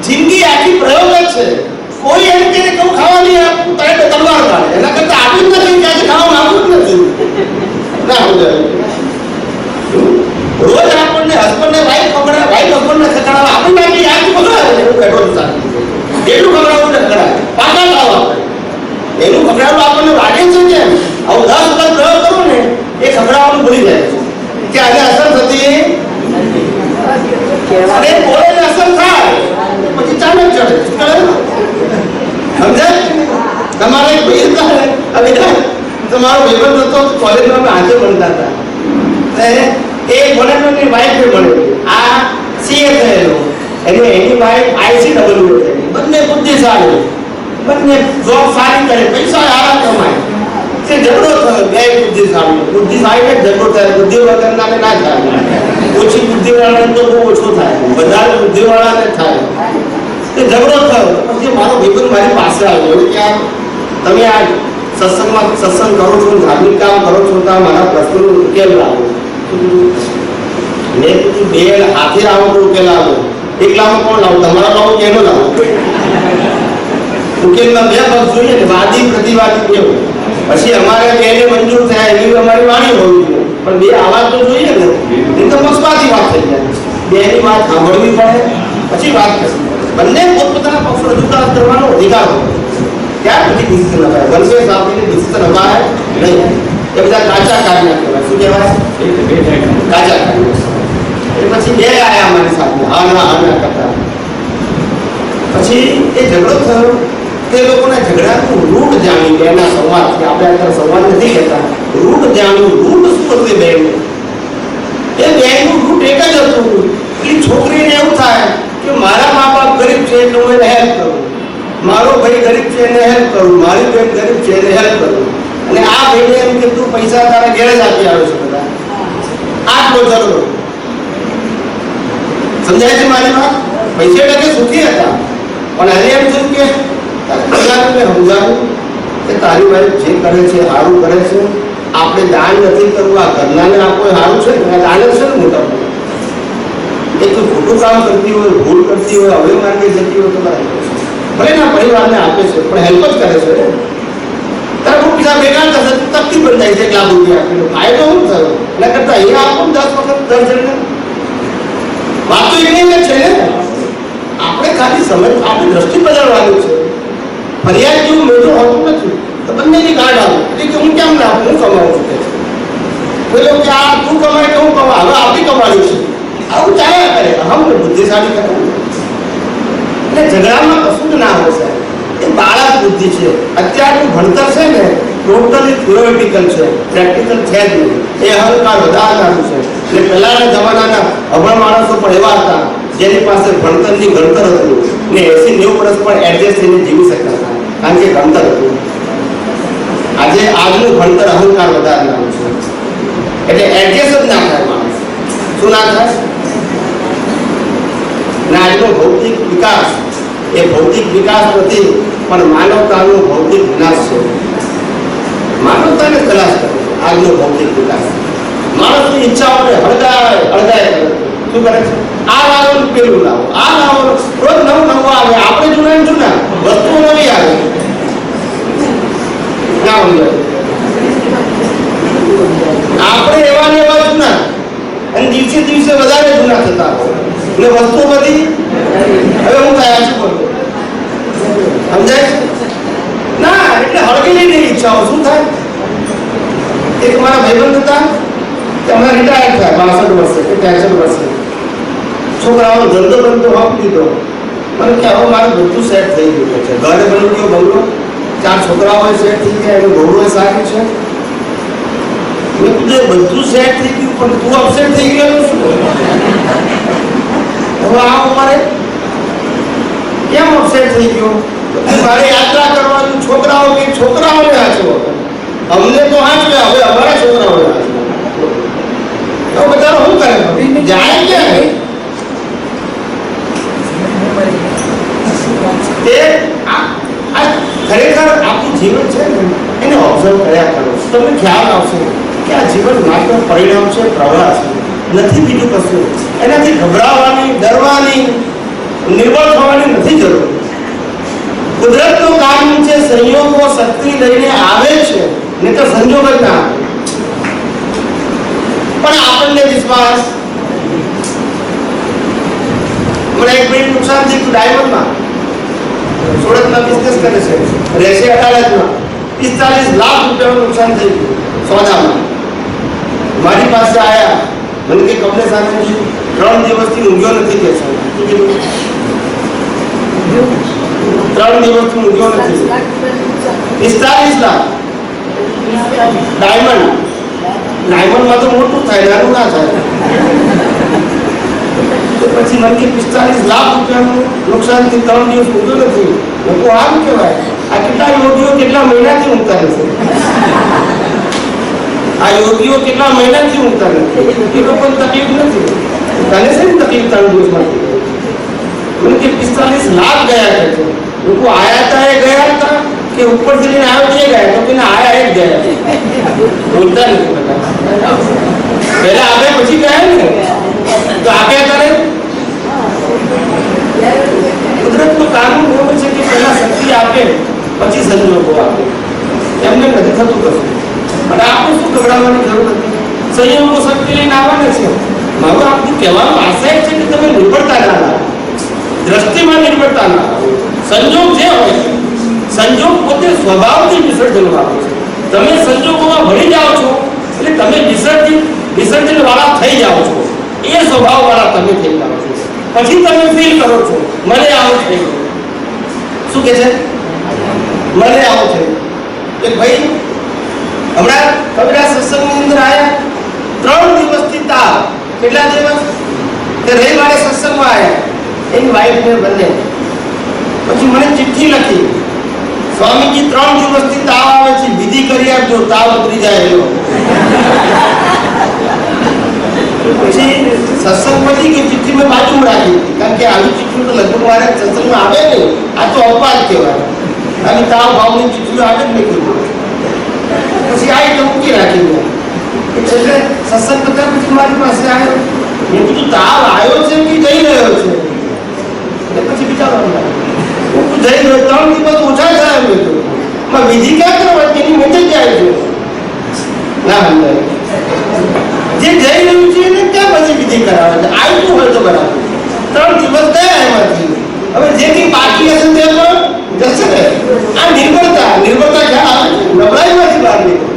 જિંદગી આખી પ્રયોગ જ છે. કોઈ એમ કે કહું ખાવા નહીં આપું તારે તો તલવાર કાઢે, એના કરતા આપ્યું જ નથી ક્યાંથી ખાવાનું આપવું જ નથી. ના સમજાય. રોજ આપણને હસબન્ડને વાઈફ ખવડાવે, વાઈફ હસબન્ડને ખવડાવે, આપણી બાકી આખી ખવડાવે એવું કહેતો સાચું. એટલું ખવડાવવું ને ખવડાવે પાકા ખાવા એનું ખવડાવવું આપણને વાગે છે કે આવું 10 વખત પ્રયોગ કરો ને એ ખવડાવવાનું ભૂલી જાય છે કે આને અસર થતી અને બોલે ને અસર થાય પછી ચાલે જ ચડે. શું કરે સમજાય? તમારે એક ભાઈ હતા હવે તમારો ભાઈબંધ હતો કોલેજમાં અમે આજે ભણતા હતા. એ ભણેલોની વાઈફ ભણેલી આ સીએ થયેલો એટલે એની વાઈફ ICW થયેલી. બંને બુદ્ધિશાળી, બંને જોબ સારી કરે, પૈસા સારા કમાય. તે ઝઘડો થયો બે બુદ્ધિશાળી ને ઝઘડો થાય. બુદ્ધિ વગરનાને ના થાય, ઓછી બુદ્ધિવાળાને તો બહુ ઓછો થાય, વધારે બુદ્ધિવાળાને થાય. તે ઝઘડો થયો પછી મારો ભાઈબંધ મારી પાસે આવ્યો કે આ તમે આ સત્સંગમાં સત્સંગ કરો છો, ધાર્મિક કામ કરો છો તો મારા પ્રશ્નનો ઉકેલ લાવો. મેં કીધું બે હાથે આવો તો ઉકેલ લાવો, એકલામાં કોણ લાવો? તમારા લાવો કે એનો લાવો? ઉકેલમાં બે પક્ષ જોઈએ ને, વાદી પ્રતિવાદી કેવું. પછી અમારે બેને મંજૂર થાય એવી અમારી વાણી હોવી જોઈએ, પણ બે આવાજ તો જોઈએ ને. એ તો પક્ષપાતી વાત થઈ જાય. બેની વાત સાંભળવી પડે પછી વાત કરવી પડે. બંને પોતપોતાના પક્ષ રજૂઆત કરવાનો અધિકાર હોય. ત્યાર પછી ડિસિઝન અપાય. વંશવેશ આપીને ડિસિઝન અપાય નહીં. એ બધા કાચા કાર્યના કહેવાય. શું કહેવાય? કાચા કાર્ય. એટલે પછી બે આયા અમારી સાથે હા ના કરતા. પછી એ ઝઘડો થયો. તે લોકોના ઝઘડાનું રૂટ જાણી બેના સંવાદ, કે આપણે અત્યારે સંવાદ નથી કહેતા, રૂટ જાણ્યું. રૂટ શું હતું એ બેનું? એ બેનું રૂટ એક જ હતું. એ છોકરીને એવું થાય કે મારા મા બાપ ગરીબ છે એટલે હું એને હેલ્પ કરું, મારો ભાઈ ગરીબ છે એને હેલ્પ કરું, મારી બેન ગરીબ છે એને હેલ્પ કરું. અને આ ભાઈને એમ કે તું પૈસા તારા ઘેર જ આપી આવે છે બધા. આટલો ઝઘડો. સમજાય છે મારી વાત? પૈસે ટકે સુખી હતા, પણ હવે એમ થયું કે સમજાવ્યું કે તારી વાઈફ જે કરે છે સારું કરે છે, આપણે દાન નથી કરવું, આ ઘરનાને આપો સારું છે ને, દાન જ છે ને મોટા. એ તો ખોટું કામ કરતી હોય, ભૂલ કરતી હોય, હવે માર્ગે જતી હોય તો ભલે ના પરિવારને આપે છે પણ હેલ્પ જ કરે છે. તારે ખૂબ બીજા ભેગા થશે તકલીફ બની જાય છે. એક લાખ રૂપિયા આપીને ફાયદો શું થયો? એના કરતા અહીંયા આપો 10 વખત 10 જણને. વાત તો એની જ છે ને. આપણે ખાલી સમય આપણી દ્રષ્ટિ બદલવાની છે. ફરિયાદ જેવું મેળો હોતું નથી. તો બંનેની ગાંઠ આવે એટલે કે હું કેમ ના આપું, હું કમાવું છું કે પેલો કે આ તું કમાય કે હું કમા, હવે આપણી કમાણી છે. આવું ચાલ્યા કરે. હમને બુદ્ધિશાળી કરે એટલે ઝઘડામાં કશું જ ના હોય સાહેબ. એ બાળક બુદ્ધિ છે. અત્યારનું ભણતર છે ને ટોટલી થિયોરિટિકલ છે, પ્રેક્ટિકલ છે જ નહીં. એ અહંકાર વધારનારું છે. એટલે પહેલાના જમાનાના અભણ માણસો પણ એવા હતા જેની પાસે ભણતરની ગણતર હતું ને 80-90 વર્ષ પણ એડજસ્ટ થઈને જીવી શકતા હતા, કારણ કે ભણતર હતું. આજે આજનું ભણતર અહંકાર વધારનારું છે. એટલે એડજસ્ટ જ ના થાય માણસ. શું ના થાય? અને આજનો ભૌતિક વિકાસ એ ભૌતિક વિકાસ નથી પણ માનવતાનો ભૌતિક વિનાશ છે. માનવતાને ખલાસ કરે આજનો ભૌતિક વિકાસ. માણસની ઈચ્છાઓને હળગાય કરે. શું કરે છે? આ લાવો પેલું લાવો, આ લાવો, રોજ નવું આવે. આપણે જૂના વસ્તુઓ નવી આવે ના હોય. આપણે એવા ને એવા જૂના અને દિવસે દિવસે વધારે જૂના થતા હોય ને વસ્તુઓ બધી હવે હું કયા છું બોલું સમજાય ના? એટલે હળગેલી નહીં ઈચ્છાઓ. શું થાય? એક મારા ભાઈબંધ હતા કે હમણાં રિટાયર થયા 62 વર્ષે કે 63 વર્ષે. છોકરાઓનો ધંધો બંધો આપી દીધો. મને કે હવે મારું બધું સેટ થઈ ગયું છે. ઘરે બની ગયો બંગલો, 4 છોકરાઓ સેટ થઈ ગયા, એનું બહુ સારી છે. મેં કીધું બધું સેટ થઈ ગયું પણ તું અપસેટ થઈ ગયો શું? હવે આ ઉંમરે કેમ અપસેટ થઈ ગયો? મારે યાત્રા કરવાની, છોકરાઓ કે છોકરાઓને હાચવો, અમને તો હાચવે, હવે અમારા છોકરાઓને હાચવે. તો બધા શું કરે? જાય ક્યાં? તે ખરેખર આપણું જીવન છે ને એને ઓબ્ઝર્વ કર્યા કરો. તમને ખ્યાલ આવશે કે આ જીવન માત્ર પરિણામ છે, પ્રવાહ છે, નથી બીજું કશું. એનાથી ગભરાવાની, ડરવાની નિર્બળ થવાની નથી જરૂર. કુદરતનું કામ છે, સંયોગો શક્તિ લઈને આવે છે, નહીં તો સંજોગ જ ના આવે. પણ આપણને વિશ્વાસ, મને એક મિનિટ નુકસાન થયું ડાયમંડમાં, સુરતમાં બિઝનેસ કરે છે, રહેશે અડાલજમાં, 45 લાખ રૂપિયાનું નુકસાન થઈ ગયું સોદામાં. મારી પાસે આયા, મને કે કમલેશ સાથે 3 દિવસથી ઊંઘ્યો નથી કે છે. 3 દિવસથી ઊંઘ્યો નથી. 45 લાખ ડાયમંડમાં તો મોટું થાય, નાનું ના થાય. પછી મને કે 45 લાખ રૂપિયાનું નુકસાનથી 3 દિવસ ઊંઘ્યો નથી. લોકો આમ કહેવાય, આ કેટલા યોગીઓ કેટલા મહિનાથી ઊંઘતા નથી. આ યોગીઓ કેટલા મહિનાથી ઊંઘતા નથી. એ લોકોને તકલીફ નથી. તને છે ને તકલીફ 3 દિવસમાંથી. મને કે 45 લાખ ગયા છે. લોકો આયા હતા એ ગયા હતા કે ઉપરથી લઈને આવ્યો છે ગયા, તો પેલા આયા એ જ ગયા. બોલતા નથી બધા. પહેલા આવે પછી ગયા ને, તો આપ્યા કરે. કુદરતનું કાનૂન એવું છે કે પહેલા શક્તિ આપે પછી સંજોગો આપે. એમને નથી થતું કશું. અને આપણે શું ગભરાવાની જરૂર નથી. સંયોગો શક્તિ લઈને આવવાના છે. મારું આપણું કહેવાનું આશય છે કે તમે નિર્ભરતા ના લાવો, દ્રષ્ટિમાં નિર્ભરતા ના લાવો. સંજોગ જે હોય, સંજોગ પોતે સ્વભાવથી વિસર્જન આપે છે. તમે સંજોગોમાં ભળી જાઓ છો એટલે તમે વિસર્જન વાળા થઈ જાઓ છો. એ સ્વભાવ વાળા તમે થઈ જાઓ છો. પછી તમે ફીલ કરો છો મને આવું થઈ ગયું. શું કે છે? મને આવું થઈ કે ભાઈ હમણાં કબીરા સત્સંગની અંદર આવ્યા 3 દિવસથી તાવ. કેટલા દિવસ? તે રવિવારે સત્સંગમાં આવ્યા, એની વાઈફને બંને. પછી મને ચિઠ્ઠી લખી, સ્વામીજી 3 દિવસથી તાવ આવે છે, વિધિ કરી આપજો, તાવ ઉતરી જાય એનો. પછી સત્સંગ પછી કે ચિઠ્ઠી મેં બાજુમાં રાખી, કારણ કે આવી ચિઠ્ઠીઓ તો લગભગ મારે સત્સંગમાં આવે નહીં. આ તો અપવાદ કહેવાય. આવી તાવ ભાવની ચિઠ્ઠીઓ આવે જ નહીં કીધું. પછી આ એટલે મૂકી રાખી. એટલે સત્સંગ કરતા પછી મારી પાસે આવ્યો. મેં કીધું તાવ આવ્યો છે કે જઈ રહ્યો છે? એટલે પછી વિચારવાનું જઈ રહ્યો. 3 દિવસ ઓછા થયા. મેં કીધું વિધિ ક્યાં કરવાની? એની મેં જ જાય છે ના સમજાય. જે જઈ રહ્યું છે એને ક્યાં પછી વિધિ કરાવે છે? આવ્યું હોય તો બરાબર. 3 દિવસ ગયા એમાંથી. હવે જે કંઈ બાકી હશે તે પણ જશે ને. આ નિર્ભરતા ક્યાં આવે છે? નબળાઈમાંથી બહાર નીકળો.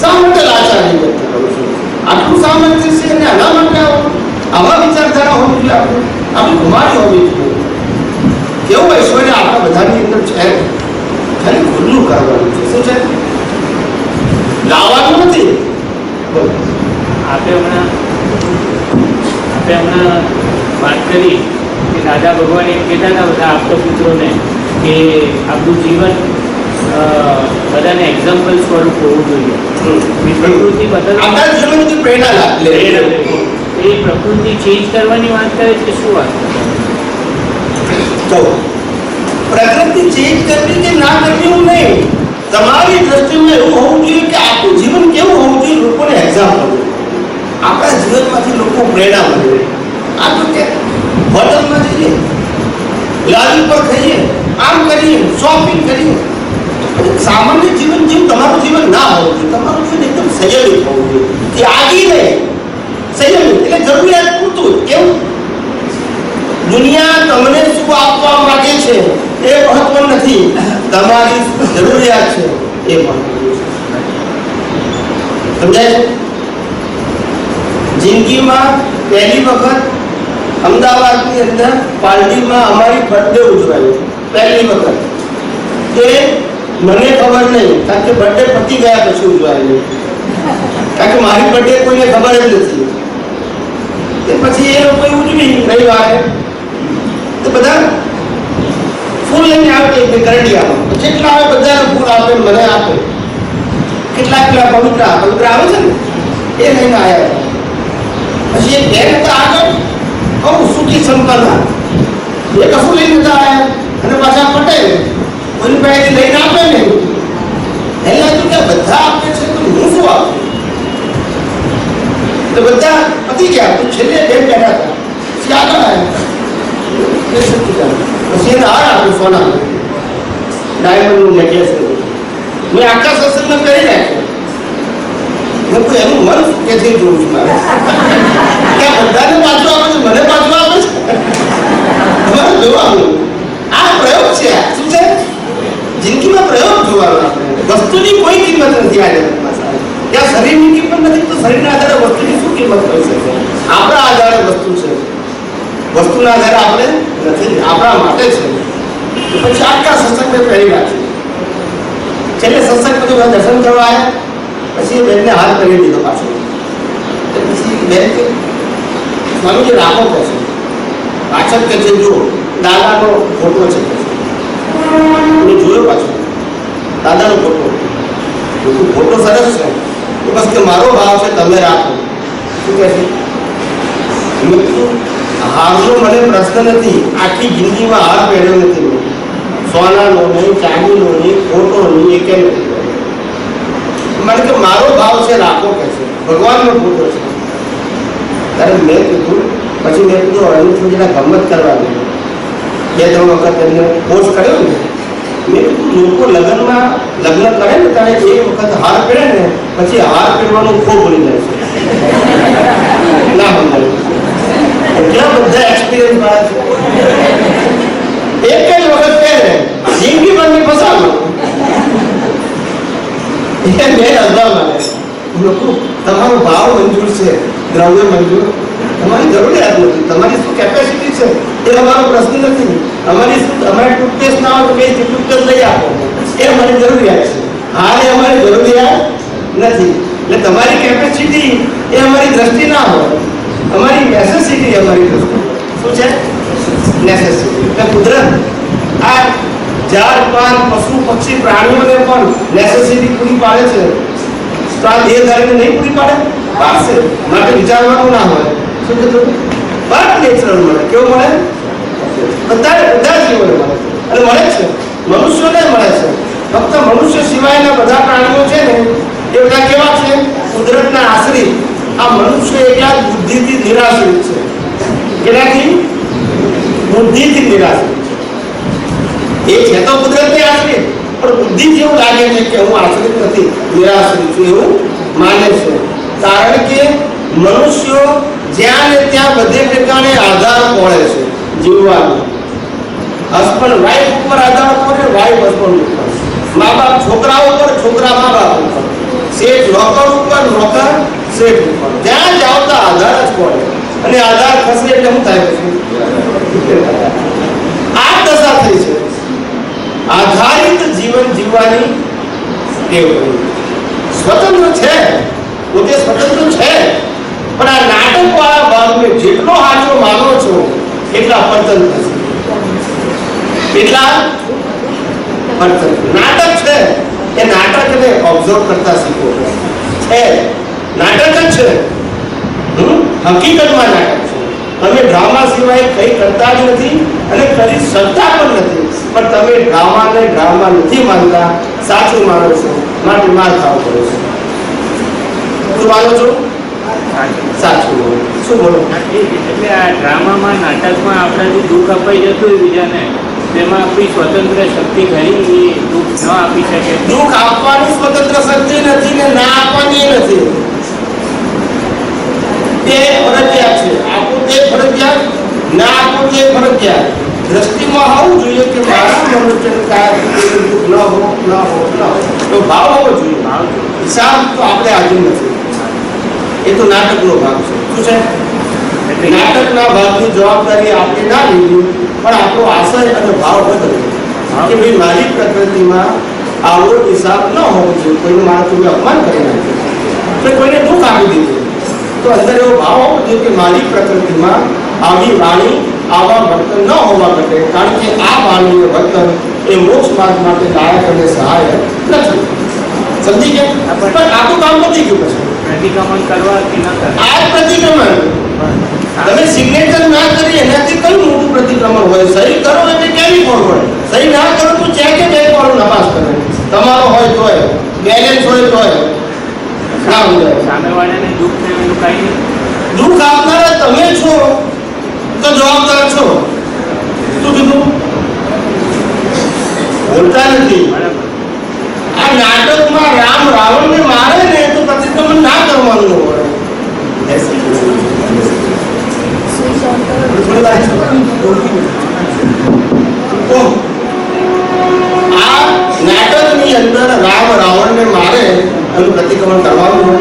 શા માટે લાચારી વ્યક્ત કરું છું? આટલું સામર્થ્ય છે અને આના માટે આવા વિચારધારા હોવી જોઈએ. આપણી ગુમારી હોવી જોઈએ. કેવું ઐશ્વર્ય આપણા બધાની અંદર છે, ખાલી ખુલ્લું કરવાનું છે. શું છે? લાવવાનું નથી. આપે હમણાં વાત કરી કે દાદા ભગવાન એમ કહેતા હતા બધા આપતા પુત્રોને કે આપણું જીવન બધાને એક્ઝામ્પલ સ્વરૂપ હોવું જોઈએ. પ્રકૃતિ આપણા જીવનથી પ્રેરણા લે. એ પ્રકૃતિ ચેન્જ કરવાની વાત કરે છે. શું વાત? તો પ્રકૃતિ ચેન્જ કરવી કે ના કરવી એવું નહીં. તમારી દ્રષ્ટિમાં એવું હોવું જોઈએ કે આપણું જીવન કેવું હોવું જોઈએ, લોકોને એક્ઝામ્પલ. આપણા જીવનમાંથી લોકો પ્રેરણા મળે. આ તો કે હોટલમાં જઈએ, લારી પર ખાઈએ, આમ કરીએ, શોપિંગ કરીએ. સામાન્ય જીવન જેવું તમારું જીવન ના હોવું જોઈએ. તમારું જીવન એકદમ સંયમિત હોવું જોઈએ. ત્યાગી નહીં, સંયમિત. એટલે જરૂરિયાત પૂરતું. કેવું? દુનિયા તમને શું આપવા માંગે છે એ મહત્વ નથી, તમારી જરૂરિયાત છે એ મહત્વ. સમજાય છે? જિંદગીમાં પહેલી વખત અમદાવાદની અંદર પાલડીમાં અમારી બર્થડે ઉજવાઈ. પહેલી વખત કે મને ખબર નહીં, કારણ કે બર્થડે પતી ગયા પછી ઉજવાય. કારણ કે મારી બર્થડે કોઈને ખબર જ નથી. તે પછી એ લોકો ઉજવી રવિવારે. તો બધા ફૂલ લઈને આવે કે કરડિયામાં જેટલા આવે બધાને ફૂલ આપે, મને આપે. કેટલાક પવિત્ર આવે છે ને એ લઈને આવ્યા. પછી એક બેન હતા આગળ, બહુ સુખી સંપન્ન, એ કશું લઈને નતા આવ્યા અને પાછા પટેલ કોઈની પાસેથી લઈને આપે ને. એના તો કે બધા આપે છે તો હું શું આપું? તો બધા પતી ગયા. તો છેલ્લે બેન બેઠા હતા, પછી આગળ આવ્યા. જય સચ્ચિદાનંદ. પછી એને હાર આપ્યો સોના, ડાયમંડનું નેકલેસ. મેં આખા સત્સંગમાં કરી નાખ્યો. મેં કોઈ એનું મન શું કે છે એ જોઉં છું મારે. ત્યાં બધાને પાછું આપે છે, મને પાછું આપે છે. તમારે જોવાનું આ પ્રયોગ છે. આ શું છે? જિંદગીમાં પ્રયોગ જોવાનો. આપણે વસ્તુની કોઈ કિંમત નથી આ જગતમાં. ત્યાં શરીરની કિંમત નથી તો શરીરના આધારે વસ્તુની શું કિંમત હોઈ શકે? આપણા આધારે વસ્તુ છે, વસ્તુના આધારે આપણે નથી. આપણા માટે છે. પછી આખા સત્સંગને પહેરી રાખી. છેલ્લે સત્સંગ બધું દર્શન કરવા આવ્યા. પછી બેનને હાથ કરી દીધો પાછો. પછી બેન કે સ્વામીજી રાખો કહે છે. પાછળ કે છે જો દાદાનો ફોટો છે. મેં જોયો પાછો દાદાનો ફોટો. ફોટો સરસ છે. બસ કે મારો ભાવ છે તમે રાખો. શું કહે છે? હારનો મને પ્રશ્ન નથી. આખી જિંદગીમાં હાર પહેર્યો નથી. સોનાનો નહીં, ચાંદીનો નહીં, ફોટો નહીં, એક નથી. મને કે મારો ભાવ છે રાખો કે છે. ભગવાનનો ફોટો છે. ત્યારે મેં કીધું, પછી મેં કીધું એનું થોડી જરા ગમત કરવા દે. 2-3 વખત એમને પોસ્ટ કર્યો ને. મેં કીધું લોકો લગ્ન કરે ને ત્યારે એક વખત હાર પહેરે ને પછી હાર પહેરવાનું ખૂબ ભૂલી જાય છે. ના સમજાય. એટલા બધા એક્સપિરિયન્સ વાળા છે. એક જ વખત પહેરે જિંદગી ભરની ફસાવો. લોકો તમારો ભાવ મંજૂર છે, દ્રવ્ય મંજૂર, તમારી જરૂરિયાત નથી. તમારી શું કેપેસિટી છે એ અમારો પ્રશ્ન નથી. અમારી ટૂથપેસ્ટ ના હોય તો બે ટૂથપેસ્ટ લઈ આપો, એ અમારી જરૂરિયાત છે. હા, એ અમારી જરૂરિયાત નથી. એટલે તમારી કેપેસિટી એ અમારી દ્રષ્ટિ ના હોય. અમારી નેસેસિટી અમારી દ્રષ્ટિ શું છે? નેસેસિટી. એટલે કુદરત આ ઝાડ પાન પશુ પક્ષી પ્રાણીઓને પણ નેસેસિટી પૂરી પાડે છે. તો આ દેહધારીને નહીં પૂરી પાડે? પાડશે. માટે વિચારવાનું ના હોય. શું કીધું? બટ નેચરલ મળે. કેવું મળે? બધા જીવોને મળે. અને મળે છે, મનુષ્યોને મળે છે. ફક્ત મનુષ્ય સિવાયના બધા પ્રાણીઓ છે ને એ બધા કેવા છે? કુદરતના આશ્રિત. આ મનુષ્ય એકલા બુદ્ધિથી નિરાશ્રિત છે. કેનાથી? બુદ્ધિથી નિરાશ્રિત છે. એ છે તો કુદરતને આશ્રિત, પણ બુદ્ધિ જેવું લાગે છે કે હું આશ્રિત નથી, નિરાશ્રિત છું એવું માને છે. કારણ કે મનુષ્યો જ્યાં ને ત્યાં બધે ઠેકાણે આધાર પડે છે જીવવાનો. હસબન્ડ વાઈફ ઉપર આધાર પડે, વાઈફ હસબન્ડ ઉપર, મા બાપ છોકરા ઉપર, છોકરા મા બાપ ઉપર, શેઠ નોકર ઉપર, નોકર શેઠ ઉપર. જ્યાં જાઓ તો આધાર જ પડે. અને આધાર ખસે એટલે શું થાય? આ દશા થઈ છે. આધારિત જીવન જીવવાની ટેવ. સ્વતંત્ર છે, પોતે સ્વતંત્ર છે, પણ આ નાટક વાળા ભાગને જેટલો સાચો માનો છો એટલા પરતંત્ર છે. એટલા પરતંત્ર. નાટક છે એ નાટકને ઓબ્ઝર્વ કરતા શીખો છે. નાટક જ છે. હકીકતમાં નાટક છે. તમે ડ્રામા સિવાય કંઈ કરતા જ નથી અને કરી શકતા પણ નથી. પણ તમે ડ્રામાને ડ્રામા નથી માનતા, સાચું માનો છો. માટે માર ખાવ કરો છો. શું માનો છો? સાચું બોલો. શું બોલો? એટલે આ ડ્રામામાં, નાટકમાં આપણાથી દુઃખ અપાઈ જતું હોય બીજાને, તેમાં આપણી સ્વતંત્ર શક્તિ ખરી એ દુઃખ ન આપી શકે. દુઃખ આપવાની સ્વતંત્ર શક્તિ નથી ને ના આપવાની નથી. તે ફરજિયાત છે. આપો તે ફરજિયાત, ના આપો તે ફરજિયાત. દ્રષ્ટિમાં હોવું જોઈએ કે મારા મનુષ્યને કાંઈ દુઃખ ન હો. તો ભાવ હોવો જોઈએ. હિસાબ તો આપણે હાજર નથી. એ તો નાટકનો ભાગ છે. શું છે? નાટકના ભાગની જવાબદારી આપણે ના લીધી, પણ આપણો આશય અને ભાવ બદલો કે ભાઈ મારી પ્રકૃતિમાં આવો હિસાબ ન હોવો જોઈએ. કોઈને મારા તમે અપમાન કરી નાખ્યું, તો કોઈને દુઃખ આપી દીધું, તો અંદર એવો ભાવ હોવો જોઈએ કે મારી પ્રકૃતિમાં આવી વાણી, આવા વર્તન ન હોવા માટે. કારણ કે આ વાણી અને વર્તન એ મોક્ષ માર્ગ માટે લાયક અને સહાયક નથી. સમજી ગયા? પણ આખું કામ નથી ગયું. પછી પ્રતિક્રમણ કરવા કે ન કરવા, આ પ્રતિક્રમણ તમે સિગ્નેચર ના કરી એનાથી કયું મોટું પ્રતિક્રમણ હોય? સહી કરો એટલે કેવી ફોરવર્ડ, સહી ના કરો તો ચેકે બેક વાળો નપાસ કરે. તમારો હોય તોય, બેલેન્સ હોય તોય ના હોય. સામેવાળાને દુઃખ થયેલું કાંઈ નહીં. દુઃખ આપનારા તમે છો તો જવાબદાર છો. તો આ નાટકની અંદર રામ રાવણને મારે એનું પ્રતિક્રમણ કરવાનું હોય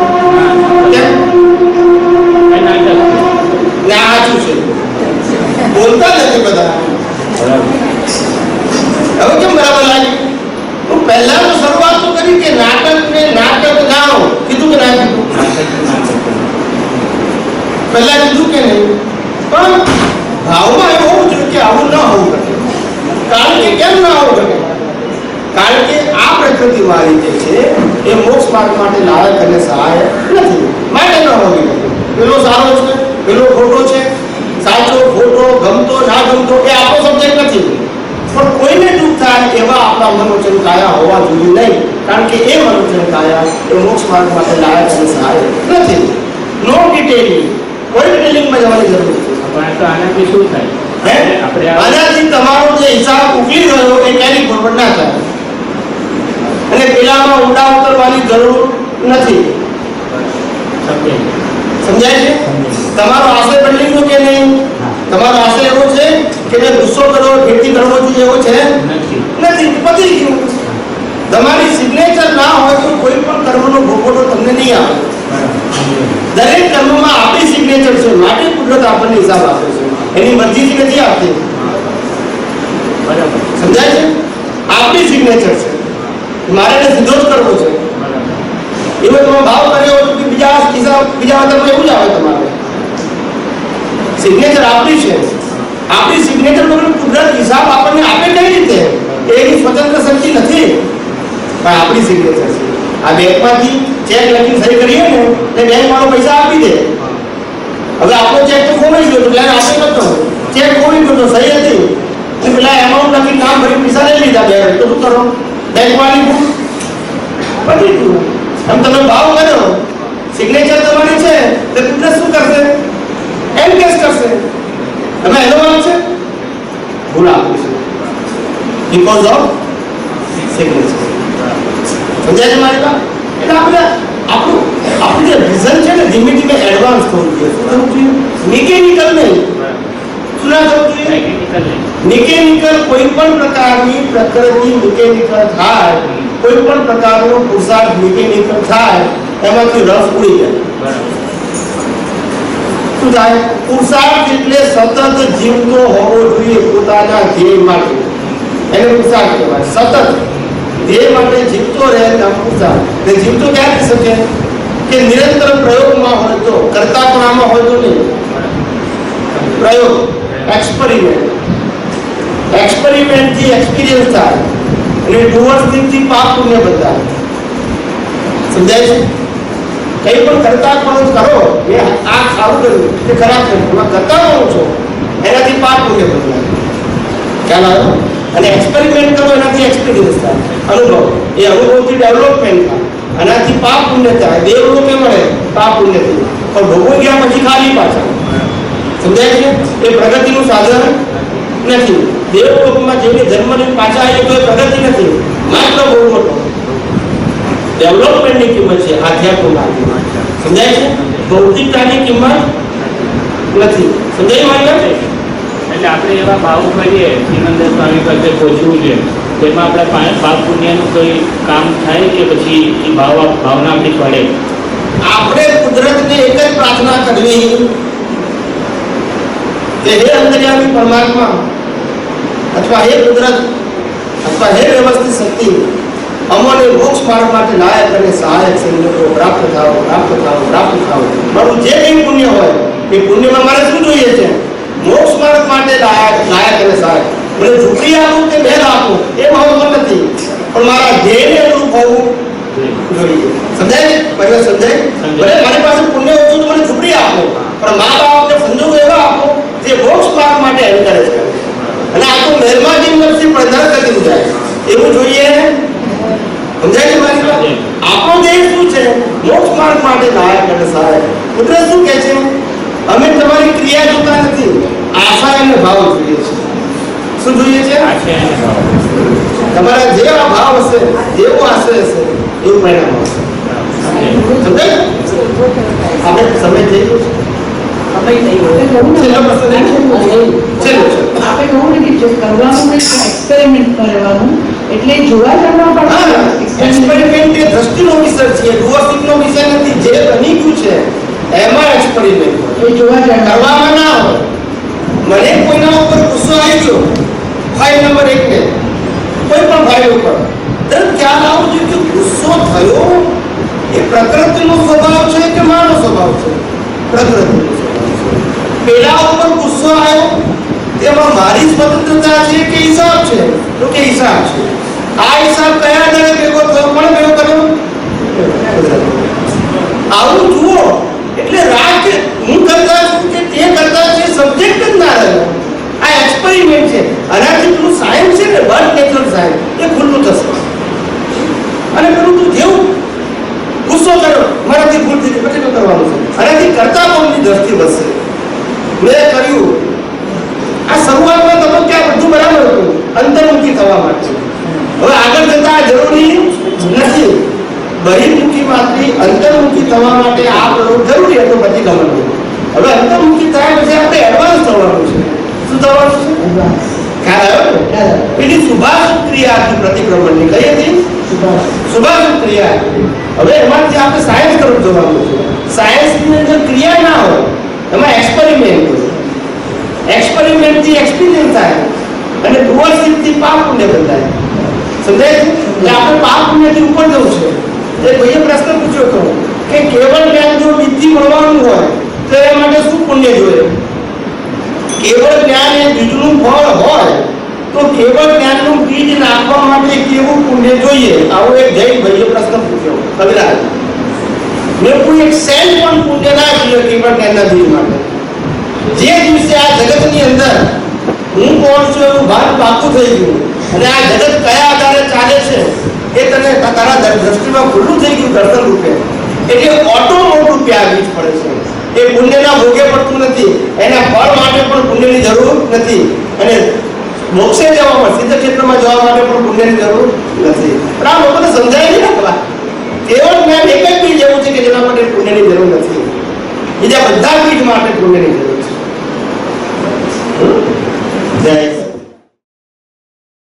કેમ? એ નાટક છે. ને આ સાચું છે, બોલતા નથી બધા. હવે કેમ બરાબર લાગ્યું? હું પહેલા તો શરૂઆત તો કરી કે નાટક ગાઓ, કીધું કે ના કીધું? પહેલા કીધું કે નહીં? પણ ભાવમાં એવું હોવું જોઈએ કે આવું ન હોવું ઘટે. કારણ કે કેમ ન હોવું ઘટે? કારણ કે આ પ્રકૃતિ વાળી જે છે એ મોક્ષ માર્ગ માટે લાયક અને સહાયક નથી, માટે ન હોવી ઘટે. પેલો સારો છે, પેલો ખોટો છે, સાચો ખોટો, ગમતો ના ગમતો એ આપણો સબ્જેક્ટ નથી. પણ કોઈને દુઃખ થાય એવા આપણા મનોચન કાયા હોવા જોઈએ નહીં, કારણ કે એ મનોચન કાયા એ મોક્ષ માર્ગ માટે લાયક અને સહાયક નથી. નો ડિટેલિંગ, કોઈ ડિટેલિંગમાં જવાની જરૂર નથી. પણ તો આનાથી શું થાય? આપણે આનાથી તમારો જે હિસાબ ઉકલી રહ્યો એ કેરી ફોરવર્ડ ના થાય અને પેલામાં ઊંડા ઉતરવાની જરૂર નથી. સમજાય છે? તમારો આશય બદલી કે નહીં? તમારો આશય એવો છે કે મેં ગુસ્સો કરવો, ભેટી કરવો જોઈએ એવો છે નથી. પતી ગયું. તમારી સિગ્નેચર ના હોય તો કોઈ પણ કર્મનો ભોગવટો તમને નહીં આવે. દરેક કર્મમાં આપણી સિગ્નેચર છે, માટે કુદરત આપણને હિસાબ આપે છે, એની મરજીથી નથી આપતી. બરાબર. સમજાય છે? આપણી સિગ્નેચર છે, મારે એને સીધો જ કરવો છે. એવો તમે ભાવ કર્યો કે બીજા વાતમાં એવું જ આવે. તમારે સિગ્નેચર આપણી છે, આપણી સિગ્નેચર નો કુદરત હિસાબ આપણને આપે કઈ રીતે? એની સ્વતંત્ર શક્તિ નથી, પણ આપણી સિગ્નેચર છે. આ બેંકમાંથી ચેક લખી સહી કરીએ ને એટલે બેંક વાળો પૈસા આપી દે. હવે આપણો ચેક તો ખોવાઈ ગયો, એટલે આપે નતો, ચેક ખોવાઈ ગયો તો સહી હતી, પેલા એમાઉન્ટ લખી નામ ભરી પૈસા લઈ લીધા બેંક. તો શું કરો? બેંક વાળી ભૂલ પતી ગયું. એમ તમે ભાવ કર્યો, સિગ્નેચર તમારી છે, તો કુદરત શું કરશે? એનકેસ કરશે. તમે એનો વાંક છે, ભૂલ આપી છે, બીકોઝ ઓફ સિગ્નેચર. સમજાય છે મારી વાત? એટલે આપણું જે વિઝન છે ને ધીમે ધીમે એડવાન્સ થવું જોઈએ. શું થવું જોઈએ? મિકેનિકલ નહીં. શું ના થવું જોઈએ? મિકેનિકલ. કોઈ પણ પ્રકારની પ્રકૃતિ મિકેનિકલ થાય, કોઈ પણ પ્રકારનો પુરુષાર્થ મિકેનિકલ થાય, એમાંથી રસ ઉડી જાય. શું થાય? પુરુષાર્થ એટલે સતત જીવતો હોવો જોઈએ પોતાના ધ્યેય માટે, એને પુરુષાર્થ કહેવાય. સતત ધ્યેય માટે જીવતો રહે એમ પુરુષાર્થ. ને જીવતો ક્યાં થઈ શકે? કે નિરંતર પ્રયોગમાં હોય તો, કરતાપણામાં હોય તો નહીં. પ્રયોગ, એક્સપેરિમેન્ટથી એક્સપિરિયન્સ થાય અને ડુઅર્સથી પાપ પુણ્ય બદલાય. સમજાય છે? કઈ પણ કરતાપણું કરો, એ આ સારું કર્યું કે ખરાબ કર્યું, એમાં કરતા રહો છો, એનાથી પાપ પુણ્ય બદલાય. ખ્યાલ આવ્યો? અને એક્સપેરિમેન્ટ કરો, એનાથી એક્સપિરિયન્સ થાય, અનુભવ. એ અનુભવથી ડેવલપમેન્ટ થાય, આનાથી પાપ પુણ્ય થાય. દેવ લોકે મળે પાપ પુણ્યથી, પણ ભોગવી ગયા પછી ખાલી પાછા. સમજાય છે? એ પ્રગતિનું સાધન નથી. દેવ લોકમાં જઈને જન્મ લઈને પાછા આવીએ તો એ પ્રગતિ નથી, માત્ર ભોગવટો. ડેવલપમેન્ટની કિંમત છે આધ્યાત્મમાં. સમજાય છે? ભૌતિકતાની કિંમત નથી. સમજાય મારી વાત? એટલે આપણે એવા ભાવ કરીએ શ્રીનંદ સ્વામી પાસે પહોંચવું છે, તેમાં આપણે પાપ પુણ્યનું કોઈ કામ થાય કે પછી એ ભાવના આપણી પડે? આપણે કુદરતને એક જ પ્રાર્થના કરવી કે હે અંતર્યામી પરમાત્મા, અથવા હે કુદરત, અથવા હે વ્યવસ્થિત શક્તિ, અમને મોક્ષ માર્ગ માટે લાયક અને સહાયક સંજોગો પ્રાપ્ત થાવ. મારું જે કંઈ પુણ્ય હોય એ પુણ્યમાં મારે શું જોઈએ છે? મોક્ષ માર્ગ માટે લાયક અને સહાયક. મને ઝૂંપડી આપું કે મહેલ આપું એ ભાવમાં નથી, પણ મારા ધ્યેયને અનુરૂપ હોવું જોઈએ. સમજાય ને? પહેલા સમજાય? ભલે મારી પાસે પુણ્ય ઓછું તો મને ઝૂંપડી આપો, પણ મા બાપને સંજોગો એવા આપો જે મોક્ષ માર્ગ માટે એન્કરેજ કરે. અને આ તો મહેલમાં જીવનથી પ્રધાન કરી જાય એવું જોઈએ. સમજાય છે મારી વાત? આપણો દેશ શું છે? મોક્ષ માર્ગ માટે લાયક અને સહાયક. કુદરત શું કહે છે? અમે તમારી ક્રિયા જોતા નથી, આશા અને ભાવ જોઈએ છે. શું જોઈએ છે? તમારા જેવા ભાવ હશે, જેવો આશય હશે, એવું પરિણામ હશે. સમજાય? આપણે સમય થઈ ગયું છે. સમય નહીં હોય. છેલ્લો પ્રશ્ન છેલ્લો છે. આપણે કહું ને કે જે કરવાનું કંઈક એક્સપેરિમેન્ટ કરવાનું એટલે જોવા જવા હા, પણ એક્સપેરિમેન્ટ એ દ્રષ્ટિનો વિષય છે, ડુઅરશીપનો વિષય નથી. જે બની ગયું છે એમાં એક્સપેરિમેન્ટ એ જોવા જવા કરવામાં ના હોય. મને કોઈના ઉપર ગુસ્સો આવી ગયો, ફાઇલ નંબર 1 ને કોઈ પણ ફાઇલ ઉપર, તો ખ્યાલ આવવો જોઈએ કે ગુસ્સો થયો એ પ્રકૃતિનો સ્વભાવ છે કે માનવ સ્વભાવ છે? પ્રકૃતિનો સ્વભાવ છે. પેલા ઉપર ગુસ્સો આવ્યો તેમાં મારી સ્વતંત્રતા છે કે હિસાબ છે? તો કે હિસાબ છે. આ હિસાબ કયા દરે ભેગો થયો? પણ ભેગો કર્યો. આવું જુઓ એટલે રાગ હું કરતા છું કે તે કરતા છે સબ્જેક્ટ જ ના રહ્યો. આ એક્સપેરિમેન્ટ છે. આનાથી પેલું સાયન્સ છે ને, બર્થ નેચરલ સાયન્સ, એ ખુલ્લું થશે. અને પેલું તું જેવું ગુસ્સો કર્યો, મારાથી ભૂલ થઈ પછી તો કરવાનું છે, આનાથી કરતા કોણની દ્રષ્ટિ વધશે. મેં કર્યું આ શરૂઆતમાં તબક્કે બધું બરાબર હતું અંતર્મુખી થવા માટે. હવે આગળ જતા જરૂરી નથી. બહિર્મુખીમાંથી અંતર્મુખી થવા માટે આ પ્રયોગ જરૂરી હતો પ્રતિક્રમણ. હવે અંતર્મુખી થયા પછી આપણે એડવાન્સ થવાનું છે. શું થવાનું છે? ખ્યાલ આવ્યો ને? પેલી સુભાષ ક્રિયા હતી પ્રતિક્રમણની, કઈ હતી? સુભાષ ક્રિયા હતી. હવે એમાંથી આપણે સાયન્સ તરફ જવાનું છે. સાયન્સની અંદર ક્રિયા ના હોય, એમાં એક્સપેરિમેન્ટ હોય. એક્સપેરિમેન્ટથી એક્સપિરિયન્સ થાય અને ડુઅરશીપથી પાપ પુણ્ય બંધાય. સમજાય છે? એટલે આપણે પાપ પુણ્યથી ઉપર જવું છે. એ ભાઈએ પ્રશ્ન પૂછ્યો હતો કે કેવળ જ્ઞાન જો બીજથી મળવાનું હોય તો એ માટે શું પુણ્ય જોઈએ? કેવળ જ્ઞાન એ બીજનું ફળ હોય તો કેવળ જ્ઞાનનું બીજ નાખવા માટે કેવું પુણ્ય જોઈએ? આવો એક જૈન ભાઈએ પ્રશ્ન પૂછ્યો. કવિરાજ મેં કોઈ એક સેલ પણ પુણ્ય ના જોઈએ કેવળ જ્ઞાનના બીજ માટે. જે દિવસે આ જગતની અંદર હું કોણ છું એવું ભાન પાકું થઈ ગયું અને આ જગત કયા આધારે ચાલે છે એ તને તારા દ્રષ્ટિમાં ખુલ્લું થઈ ગયું દર્શન રૂપે, એટલે ઓટોમોટ રૂપે આ બીજ પડે છે. એ પુણ્યના ભોગે પડતું નથી, એના ફળ માટે પણ પુણ્યની જરૂર નથી, અને મોક્ષે જવા માટે સિદ્ધ ક્ષેત્રમાં જવા માટે પણ પુણ્યની જરૂર નથી. પણ આ લોકોને સમજાય નહીં ને. કેવળ જ્ઞાન એક જ બીજ એવું છે કે જેના માટે પુણ્યની જરૂર નથી. બીજા બધા બીજ માટે પુણ્યની જરૂર છે. જય